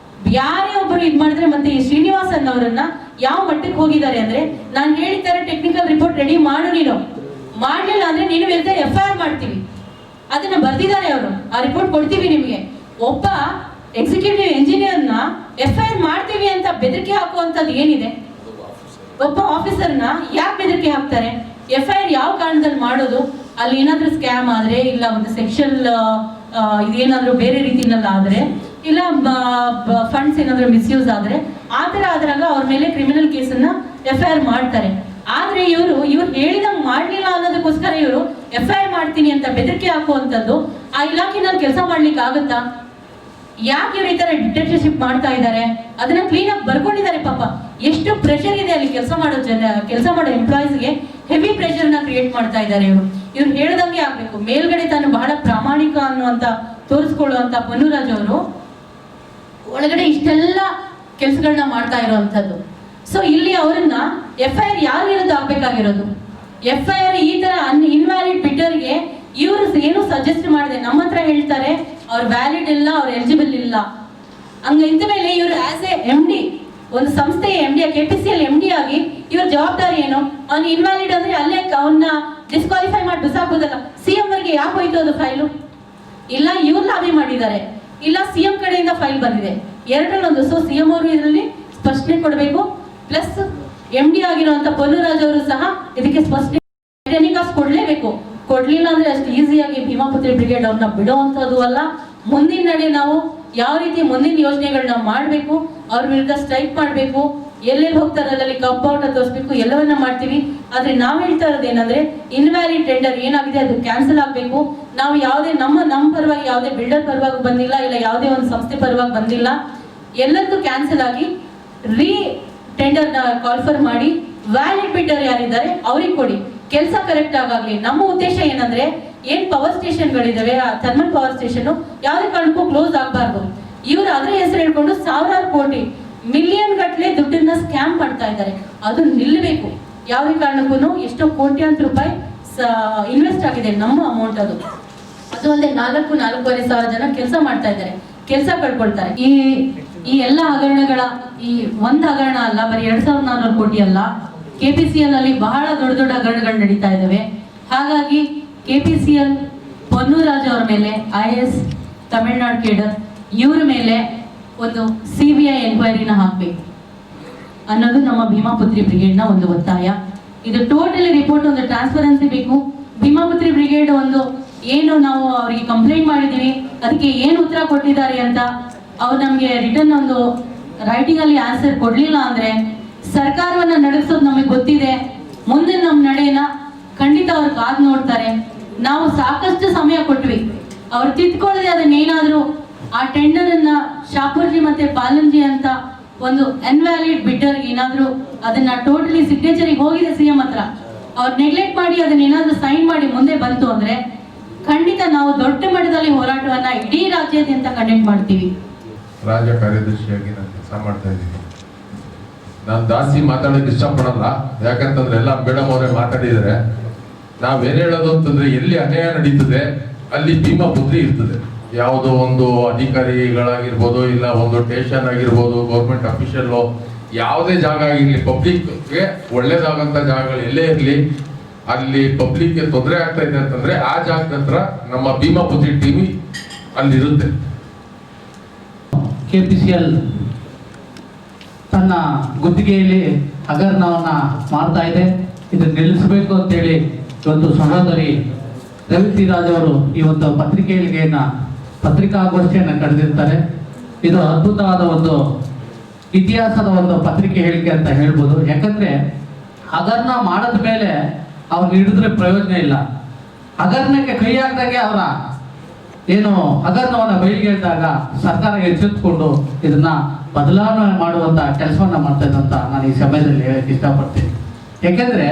ಯಾರೇ ಒಬ್ಬರು ಇದು ಮಾಡಿದ್ರೆ, ಮತ್ತೆ ಈ ಶ್ರೀನಿವಾಸನ್ ಅವರನ್ನ ಯಾವ ಮಟ್ಟಕ್ಕೆ ಹೋಗಿದ್ದಾರೆ ಅಂದ್ರೆ, ನಾನು ಹೇಳಿದ್ದಾರೆ ಟೆಕ್ನಿಕಲ್ ರಿಪೋರ್ಟ್ ರೆಡಿ ಮಾಡು, ನೀನು ಮಾಡ್ಲಿಲ್ಲ ಅಂದ್ರೆ ನೀನು ವಿರುದ್ಧ FIR ಮಾಡ್ತೀವಿ. ಅದನ್ನ ಬರ್ದಿದ್ದಾರೆ ಅವರು, ಆ ರಿಪೋರ್ಟ್ ಕೊಡ್ತೀವಿ ನಿಮ್ಗೆ. ಒಬ್ಬ ಎಕ್ಸಿಕ್ಯೂಟಿವ್ ಇಂಜಿನಿಯರ್ನ FIR ಮಾಡ್ತೀವಿ ಅಂತ ಬೆದರಿಕೆ ಹಾಕುವಂಥದ್ದು ಏನಿದೆ? ಒಬ್ಬ ಆಫೀಸರ್ನ ಯಾಕೆ ಬೆದರಿಕೆ ಹಾಕ್ತಾರೆ? FIR ಯಾವ ಕಾರಣದಲ್ಲಿ ಮಾಡೋದು? ಅಲ್ಲಿ ಏನಾದ್ರೂ ಸ್ಕ್ಯಾಮ್ ಆದ್ರೆ, ಇಲ್ಲ ಒಂದು ಸೆಕ್ಷಲ್ ಇದೇನಾದ್ರೂ ಬೇರೆ ರೀತಿನಲ್ಲಿ ಆದ್ರೆ, ಇಲ್ಲ ಫಂಡ್ಸ್ ಏನಾದ್ರೂ ಮಿಸ್ಯೂಸ್ ಆದ್ರೆ, ಆ ಥರ ಆದ್ರಾಗ ಅವ್ರ ಮೇಲೆ ಕ್ರಿಮಿನಲ್ ಕೇಸನ್ನ FIR ಮಾಡ್ತಾರೆ. ಆದ್ರೆ ಇವ್ರು ಹೇಳಿದಂಗೆ ಮಾಡ್ಲಿಲ್ಲ ಅನ್ನೋದಕ್ಕೋಸ್ಕರ ಇವರು FIR ಮಾಡ್ತೀನಿ ಅಂತ ಬೆದರಿಕೆ ಹಾಕುವಂಥದ್ದು ಆ ಇಲಾಖೆನಲ್ಲಿ ಕೆಲಸ ಮಾಡ್ಲಿಕ್ಕೆ ಆಗುತ್ತಾ? ಯಾಕೆ ಇವ್ರು ಈ ತರ ಡಿಕ್ಟೇಟರ್ಶಿಪ್ ಮಾಡ್ತಾ ಇದ್ದಾರೆ? ಅದನ್ನ ಕ್ಲೀನ್ ಆಗಿ ಬರ್ಕೊಂಡಿದ್ದಾರೆ. ಪಾಪ ಎಷ್ಟು ಪ್ರೆಷರ್ ಇದೆ ಅಲ್ಲಿ ಕೆಲಸ ಮಾಡೋ ಎಂಪ್ಲಾಯೀಸ್ಗೆ ಹೆವಿ ಪ್ರೆಷರ್ ನ ಕ್ರಿಯೇಟ್ ಮಾಡ್ತಾ ಇದ್ದಾರೆ ಇವ್ರು ಹೇಳ್ದಂಗೆ ಆಗ್ಬೇಕು. ಮೇಲ್ಗಡೆ ತಾನು ಬಹಳ ಪ್ರಾಮಾಣಿಕ ಅನ್ನುವಂತ ತೋರಿಸ್ಕೊಳ್ಳುವಂತ ಪೊನ್ನುರಾಜ್ ಅವರು ಒಳಗಡೆ ಇಷ್ಟೆಲ್ಲ ಕೆಲಸಗಳನ್ನ ಮಾಡ್ತಾ ಇರುವಂತದ್ದು. ಸೊ ಇಲ್ಲಿ ಅವರನ್ನ FIR ಯಾರು ವಿರುದ್ಧ ಆಗ್ಬೇಕಾಗಿರೋದು? FIR ಈ ತರ ಇನ್ವ್ಯಾಲಿಡ್ ಬಿಡ್ಡರ್ಗೆ ಇವರು ಏನು ಸಜೆಸ್ಟ್ ಮಾಡಿದೆ, ನಮ್ಮ ಹತ್ರ ಹೇಳ್ತಾರೆ ಅವ್ರು ವ್ಯಾಲಿಡ್ ಇಲ್ಲ, ಅವ್ರು ಎಲಿಜಿಬಲ್ ಇಲ್ಲ. ಹಂಗ ಇಂತ ಮೇಲೆ ಇವರು ಆಸ್ ಎ MD, ಒಂದು ಸಂಸ್ಥೆಯ MD, KPCL MD ಆಗಿ ಇವ್ರ ಜವಾಬ್ದಾರಿ ಏನು? ಅವ್ನು ಇನ್ವ್ಯಾಲಿಡ್ ಅಂದ್ರೆ ಅಲ್ಲೇ ಅವನ್ನ ಡಿಸ್ಕ್ವಾಲಿಫೈ ಮಾಡಿ ಬಿಸಾಕೋದಲ್ಲ. CM ಅವರಿಗೆ ಯಾಕೆ ಹೋಯ್ತು ಅದು ಫೈಲು? ಇಲ್ಲ ಇವ್ರು ಲಾಬಿ ಮಾಡಿದ್ದಾರೆ, ಇಲ್ಲ CM ಕಡೆಯಿಂದ ಫೈಲ್ ಬಂದಿದೆ, ಎರಡರಲ್ಲೊಂದು. ಸೊ CM ಅವರು ಇದರಲ್ಲಿ ಸ್ಪಷ್ಟನೆ ಕೊಡಬೇಕು. ಪ್ಲಸ್ MD ಆಗಿರುವಂತ ಪೊನ್ನುರಾಜ್ ಅವರು ಸಹ ಇದಕ್ಕೆ ಸ್ಪಷ್ಟನೆ ಕೊಡ್ಲೇಬೇಕು. ಕೊಡ್ಲಿಲ್ಲ ಅಂದ್ರೆ ಅಷ್ಟು ಈಸಿಯಾಗಿ ಭೀಮಾಪುತ್ರಿ ಬ್ರಿಗೇಡ್ ಅವ್ರನ್ನ ಬಿಡುವಂಥದ್ದು ಅಲ್ಲ. ಮುಂದಿನ ನಡೆ ನಾವು ಯಾವ ರೀತಿ ಮುಂದಿನ ಯೋಜನೆಗಳನ್ನ ಮಾಡಬೇಕು, ಅವ್ರ ವಿರುದ್ಧ ಸ್ಟ್ರೈಕ್ ಮಾಡಬೇಕು, ಎಲ್ಲೆಲ್ಲಿ ಹೋಗ್ತಾರಲ್ಲ ಕಂಪೌಂಡ್ ತೋರಿಸ್ಬೇಕು, ಎಲ್ಲವನ್ನ ಮಾಡ್ತೀವಿ. ಆದ್ರೆ ನಾವ್ ಹೇಳ್ತಾ ಇರೋದು ಏನಂದ್ರೆ, ಇನ್ವ್ಯಾಲಿಡ್ ಟೆಂಡರ್ ಏನಾಗಿದೆ ಅದು ಕ್ಯಾನ್ಸಲ್ ಆಗ್ಬೇಕು. ನಾವು ಯಾವುದೇ ನಮ್ಮ ಪರವಾಗಿ ಯಾವುದೇ ಬಿಲ್ಡರ್ ಪರವಾಗಿ ಬಂದಿಲ್ಲ, ಇಲ್ಲ ಯಾವುದೇ ಒಂದು ಸಂಸ್ಥೆ ಪರವಾಗಿ ಬಂದಿಲ್ಲ. ಎಲ್ಲದೂ ಕ್ಯಾನ್ಸಲ್ ಆಗಿ ಟೆಂಡರ್ ನ ಕಾಲ್ಫರ್ ಮಾಡಿ ವ್ಯಾಲಿಡ್ ಬಿಡ್ಡರ್ ಯಾರಿದ್ದಾರೆ ಅವ್ರಿಗೆ ಕೊಡಿ, ಕೆಲಸ ಕರೆಕ್ಟ್ ಆಗಾಗ್ಲಿ. ನಮ್ಮ ಉದ್ದೇಶ ಏನಂದ್ರೆ, ಏನ್ ಪವರ್ ಸ್ಟೇಷನ್ಗಳಿದಾವೆ, ಆ ಥರ್ಮಲ್ ಪವರ್ ಸ್ಟೇಷನ್ ಯಾವುದೇ ಕಾರಣಕ್ಕೂ ಕ್ಲೋಸ್ ಆಗಬಾರ್ದು. ಇವ್ರು ಅದ್ರ ಹೆಸರು ಹೇಳ್ಕೊಂಡು ಸಾವಿರಾರು ಕೋಟಿ, ಮಿಲಿಯನ್ ಗಟ್ಟಲೆ ದುಡ್ಡನ್ನ ಸ್ಕ್ಯಾಮ್ ಮಾಡ್ತಾ ಇದ್ದಾರೆ. ಅದು ನಿಲ್ಲಬೇಕು. ಯಾವುದೇ ಕಾರಣಕ್ಕೂ ಎಷ್ಟೋ ಕೋಟ್ಯಾಂತರ ರೂಪಾಯಿ ಇನ್ವೆಸ್ಟ್ ಆಗಿದೆ ನಮ್ಮ ಅಮೌಂಟ್. ಅದು ಅಲ್ಲದೆ 4-4.5 ಸಾವಿರ ಜನ ಕೆಲಸ ಮಾಡ್ತಾ ಇದ್ದಾರೆ, ಕೆಲಸ ಕಳ್ಕೊಳ್ತಾರೆ. ಈ ಎಲ್ಲ ಹಗರಣಗಳ ಈ ಒಂದ್ ಹಗರಣ ಅಲ್ಲ, ಬರೀ 2400 ಕೋಟಿ ಅಲ್ಲ, KPCL ಅಲ್ಲಿ ಬಹಳ ದೊಡ್ಡ ದೊಡ್ಡ ಹಗರಣಗಳು ನಡೀತಾ ಇದ್ದಾವೆ. ಹಾಗಾಗಿ KPCL ಪೊನ್ನುರಾಜ್ ಅವ್ರ ಮೇಲೆ IAS ತಮಿಳ್ನಾಡು ಕೇಡರ್ ಇವ್ರ ಮೇಲೆ ಒಂದು CBI ಎನ್ಕ್ವೈರಿನ ಹಾಕ್ಬೇಕು ಅನ್ನೋದು ನಮ್ಮ ಭೀಮಾಪುತ್ರಿ ಬ್ರಿಗೇಡ್ನ ಒಂದು ಒತ್ತಾಯ. ಇದು ಟೋಟಲಿ ರಿಪೋರ್ಟ್, ಒಂದು ಟ್ರಾನ್ಸ್ಪರೆನ್ಸಿ ಬೇಕು. ಭೀಮಾಪುತ್ರಿ ಬ್ರಿಗೇಡ್ ಒಂದು ಏನು ನಾವು ಅವರಿಗೆ ಕಂಪ್ಲೇಂಟ್ ಮಾಡಿದೀವಿ, ಅದಕ್ಕೆ ಏನು ಉತ್ತರ ಕೊಟ್ಟಿದ್ದಾರೆ ಅಂತ ಅವ್ರು ನಮಗೆ ರಿಟರ್ನ್ ಒಂದು ರೈಟಿಂಗ್ ಅಲ್ಲಿ ಆನ್ಸರ್ ಕೊಡ್ಲಿಲ್ಲ ಅಂದ್ರೆ, ಸರ್ಕಾರವನ್ನ ನಡೆಸೋದು ನಮಗೆ ಗೊತ್ತಿದೆ, ಮುಂದೆ ನಮ್ಮ ನಡೆಯನ್ನ ಖಂಡಿತ ಅವ್ರು ಕಾದ್ ನೋಡ್ತಾರೆ. ನಾವು ಸಾಕಷ್ಟು ಸಮಯ ಕೊಟ್ವಿ, ಅವ್ರು ತಿದ್ಕೊಳ್ಳದೆ ಅದನ್ನೇನಾದ್ರೂ ಆ ಟೆಂಡರ್ ಅನ್ನ ಶಾಪುರ್ಜಿ ಮತ್ತೆ ಪಾಲಂಜಿ ಅಂತ ಒಂದು ಅನ್ವ್ಯಾಲಿಡ್ ಬಿಡ್ಡರ್ಗೆ ಏನಾದರೂ ಅದನ್ನ ಟೋಟಲಿ ಸಿಗ್ನೇಚರಿಗೆ ಹೋಗಿದೆ CM ಹತ್ರ, ಅವ್ರು ನೆಗ್ಲೆಕ್ಟ್ ಮಾಡಿ ಅದನ್ನ ಏನಾದರೂ ಸೈನ್ ಮಾಡಿ ಮುಂದೆ ಬಂತು ಅಂದ್ರೆ ಖಂಡಿತ ನಾವು ದೊಡ್ಡ ಮಟ್ಟದಲ್ಲಿ ಹೋರಾಟವನ್ನ ಇಡೀ ರಾಜ್ಯಾದ್ಯಂತ ಕಂಡಕ್ಟ್ ಮಾಡ್ತೀವಿ. ರಾಜ್ಯ ಕಾರ್ಯದರ್ಶಿಯಾಗಿ ನಾನು ಕೆಲಸ ಮಾಡ್ತಾ ಇದ್ದೀನಿ. ನಾನು ಜಾಸ್ತಿ ಮಾತಾಡೋಕೆ ಇಷ್ಟಪಡಲ್ಲ, ಯಾಕಂತಂದ್ರೆ ಎಲ್ಲ ಮೇಡಮ್ ಅವರೇ ಮಾತಾಡಿದರೆ. ನಾವೇನು ಹೇಳೋದು ಅಂತಂದ್ರೆ, ಎಲ್ಲಿ ಅನ್ಯಾಯ ನಡೀತದೆ ಅಲ್ಲಿ ಭೀಮಾಪುತ್ರಿ ಇರ್ತದೆ. ಯಾವುದೋ ಒಂದು ಅಧಿಕಾರಿಗಳಾಗಿರ್ಬೋದು, ಇಲ್ಲ ಒಂದು ಸ್ಟೇಷನ್ ಆಗಿರ್ಬೋದು, ಗೌರ್ಮೆಂಟ್ ಅಫಿಷಿಯಲ್ಲು, ಯಾವುದೇ ಜಾಗ ಆಗಿರಲಿ, ಪಬ್ಲಿಕ್ಗೆ ಒಳ್ಳೇದಾಗಂತ ಜಾಗಗಳು ಎಲ್ಲೇ ಇರಲಿ, ಅಲ್ಲಿ ಪಬ್ಲಿಕ್ಗೆ ತೊಂದರೆ ಆಗ್ತಾ ಇದೆ ಅಂತಂದ್ರೆ ಆ ಜಾಗದ ಹತ್ರ ನಮ್ಮ ಭೀಮಾಪುತ್ರಿ ಟೀಮ್ ಅಲ್ಲಿರುತ್ತೆ. KPCL ತನ್ನ ಗುತ್ತಿಗೆಯಲ್ಲಿ ಹಗರಣವನ್ನ ಮಾಡ್ತಾ ಇದೆ. ಇದನ್ನು ನಿಲ್ಲಿಸಬೇಕು ಅಂತೇಳಿ ಇವತ್ತು ಸಹೋದರಿ ರೇವತಿ ರಾಜ್ ಅವರು ಈ ಒಂದು ಪತ್ರಿಕಾಗೋಷ್ಠಿಯನ್ನು ಕರೆದಿರ್ತಾರೆ. ಇದು ಅದ್ಭುತವಾದ ಒಂದು ಇತಿಹಾಸದ ಒಂದು ಪತ್ರಿಕೆ ಹೇಳಿಕೆ ಅಂತ ಹೇಳ್ಬೋದು. ಯಾಕಂದ್ರೆ ಹಗರಣ ಮಾಡದ ಮೇಲೆ ಅವ್ರನ್ನ ಹಿಡಿದ್ರೆ ಪ್ರಯೋಜನ ಇಲ್ಲ. ಹಗರಣಕ್ಕೆ ಕೈ ಹಾಕಿದಾಗೆ ಅವರ ಏನು ಹಗರಣವನ್ನ ಬಯಲಿಗೆಳಿದಾಗ ಸರ್ಕಾರ ಎಚ್ಚೆತ್ತುಕೊಂಡು ಇದನ್ನ ಬದಲಾವಣೆ ಮಾಡುವಂತ ಕೆಲಸವನ್ನ ಮಾಡ್ತಾ ಇದ್ದಂತ ನಾನು ಈ ಸಮಯದಲ್ಲಿ ಹೇಳಕ್ ಇಷ್ಟಪಡ್ತೀನಿ. ಯಾಕೆಂದ್ರೆ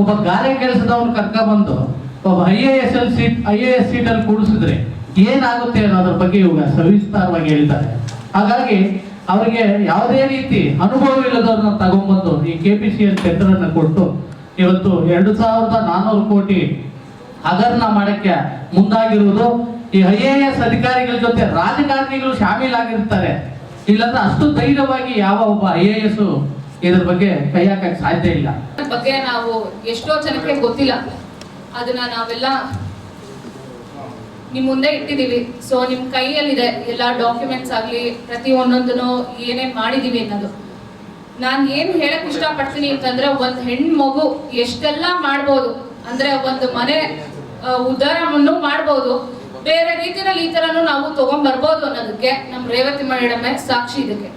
ಒಬ್ಬ ಗಾರೆ ಕೆಲಸದವನು ಕರ್ಕೊಂಡ್ಬಂದು ಒಬ್ಬ IAS ಸೀಟಲ್ಲಿ ಕೂಡಿಸಿದ್ರೆ ಏನಾಗುತ್ತೆ ಅನ್ನೋದ್ರ ಬಗ್ಗೆ ಇವಾಗ ಸವಿಸ್ತಾರವಾಗಿ ಹೇಳಿದ್ದಾರೆ. ಹಾಗಾಗಿ ಅವರಿಗೆ ಯಾವುದೇ ರೀತಿ ಅನುಭವ ಇಲ್ಲದವ್ರನ್ನ ತಗೊಂಡ್ಬಂದು ಈ KPCL ಟೆಂಡರ್ ಅನ್ನು ಕೊಟ್ಟು ಇವತ್ತು 2,400 ಕೋಟಿ ಹಗರಣ ಮಾಡಕ್ಕೆ ಮುಂದಾಗಿರುವುದು. ಈ IAS ಅಧಿಕಾರಿಗಳ ಜೊತೆ ರಾಜಕಾರಣಿಗಳು ಶಾಮೀಲಾಗಿರ್ತಾರೆ. ಇಲ್ಲಾಂದ್ರೆ ಅಷ್ಟು ಧೈರ್ಯವಾಗಿ ಯಾವ ಒಬ್ಬ IAS ಇದ್ರ ಬಗ್ಗೆ ಕೈ ಹಾಕಕ್ಕೆ ಸಾಧ್ಯ ಇಲ್ಲ. ಬಗ್ಗೆ ನಾವು ಎಷ್ಟೋ ಜನಕ್ಕೆ ಗೊತ್ತಿಲ್ಲ, ಅದನ್ನ ನಾವೆಲ್ಲ ನಿಮ್ ಮುಂದೆ ಇಟ್ಟಿದೀವಿ. ಸೊ ನಿಮ್ ಕೈಯಲ್ಲಿದೆ ಎಲ್ಲ ಡಾಕ್ಯುಮೆಂಟ್ಸ್ ಆಗ್ಲಿ, ಪ್ರತಿ ಒಂದೊಂದನ್ನು ಏನೇನ್ ಮಾಡಿದೀವಿ ಅನ್ನೋದು. ನಾನ್ ಏನ್ ಹೇಳಕ್ ಇಷ್ಟಪಡ್ತೀನಿ ಅಂತಂದ್ರೆ, ಒಂದ್ ಹೆಣ್ಣು ಮಗು ಎಷ್ಟೆಲ್ಲ ಮಾಡ್ಬೋದು ಅಂದ್ರೆ, ಒಂದು ಮನೆ ಉದ್ಧಾರವನ್ನು ಮಾಡ್ಬೋದು, ಬೇರೆ ರೀತಿಯಲ್ಲಿ ಈ ತರನು ನಾವು ತಗೊಂಡ್ ಬರ್ಬೋದು ಅನ್ನೋದಕ್ಕೆ ನಮ್ ರೇವತಿ ಮೇಡಮ್ ಸಾಕ್ಷಿ ಇದಕ್ಕೆ.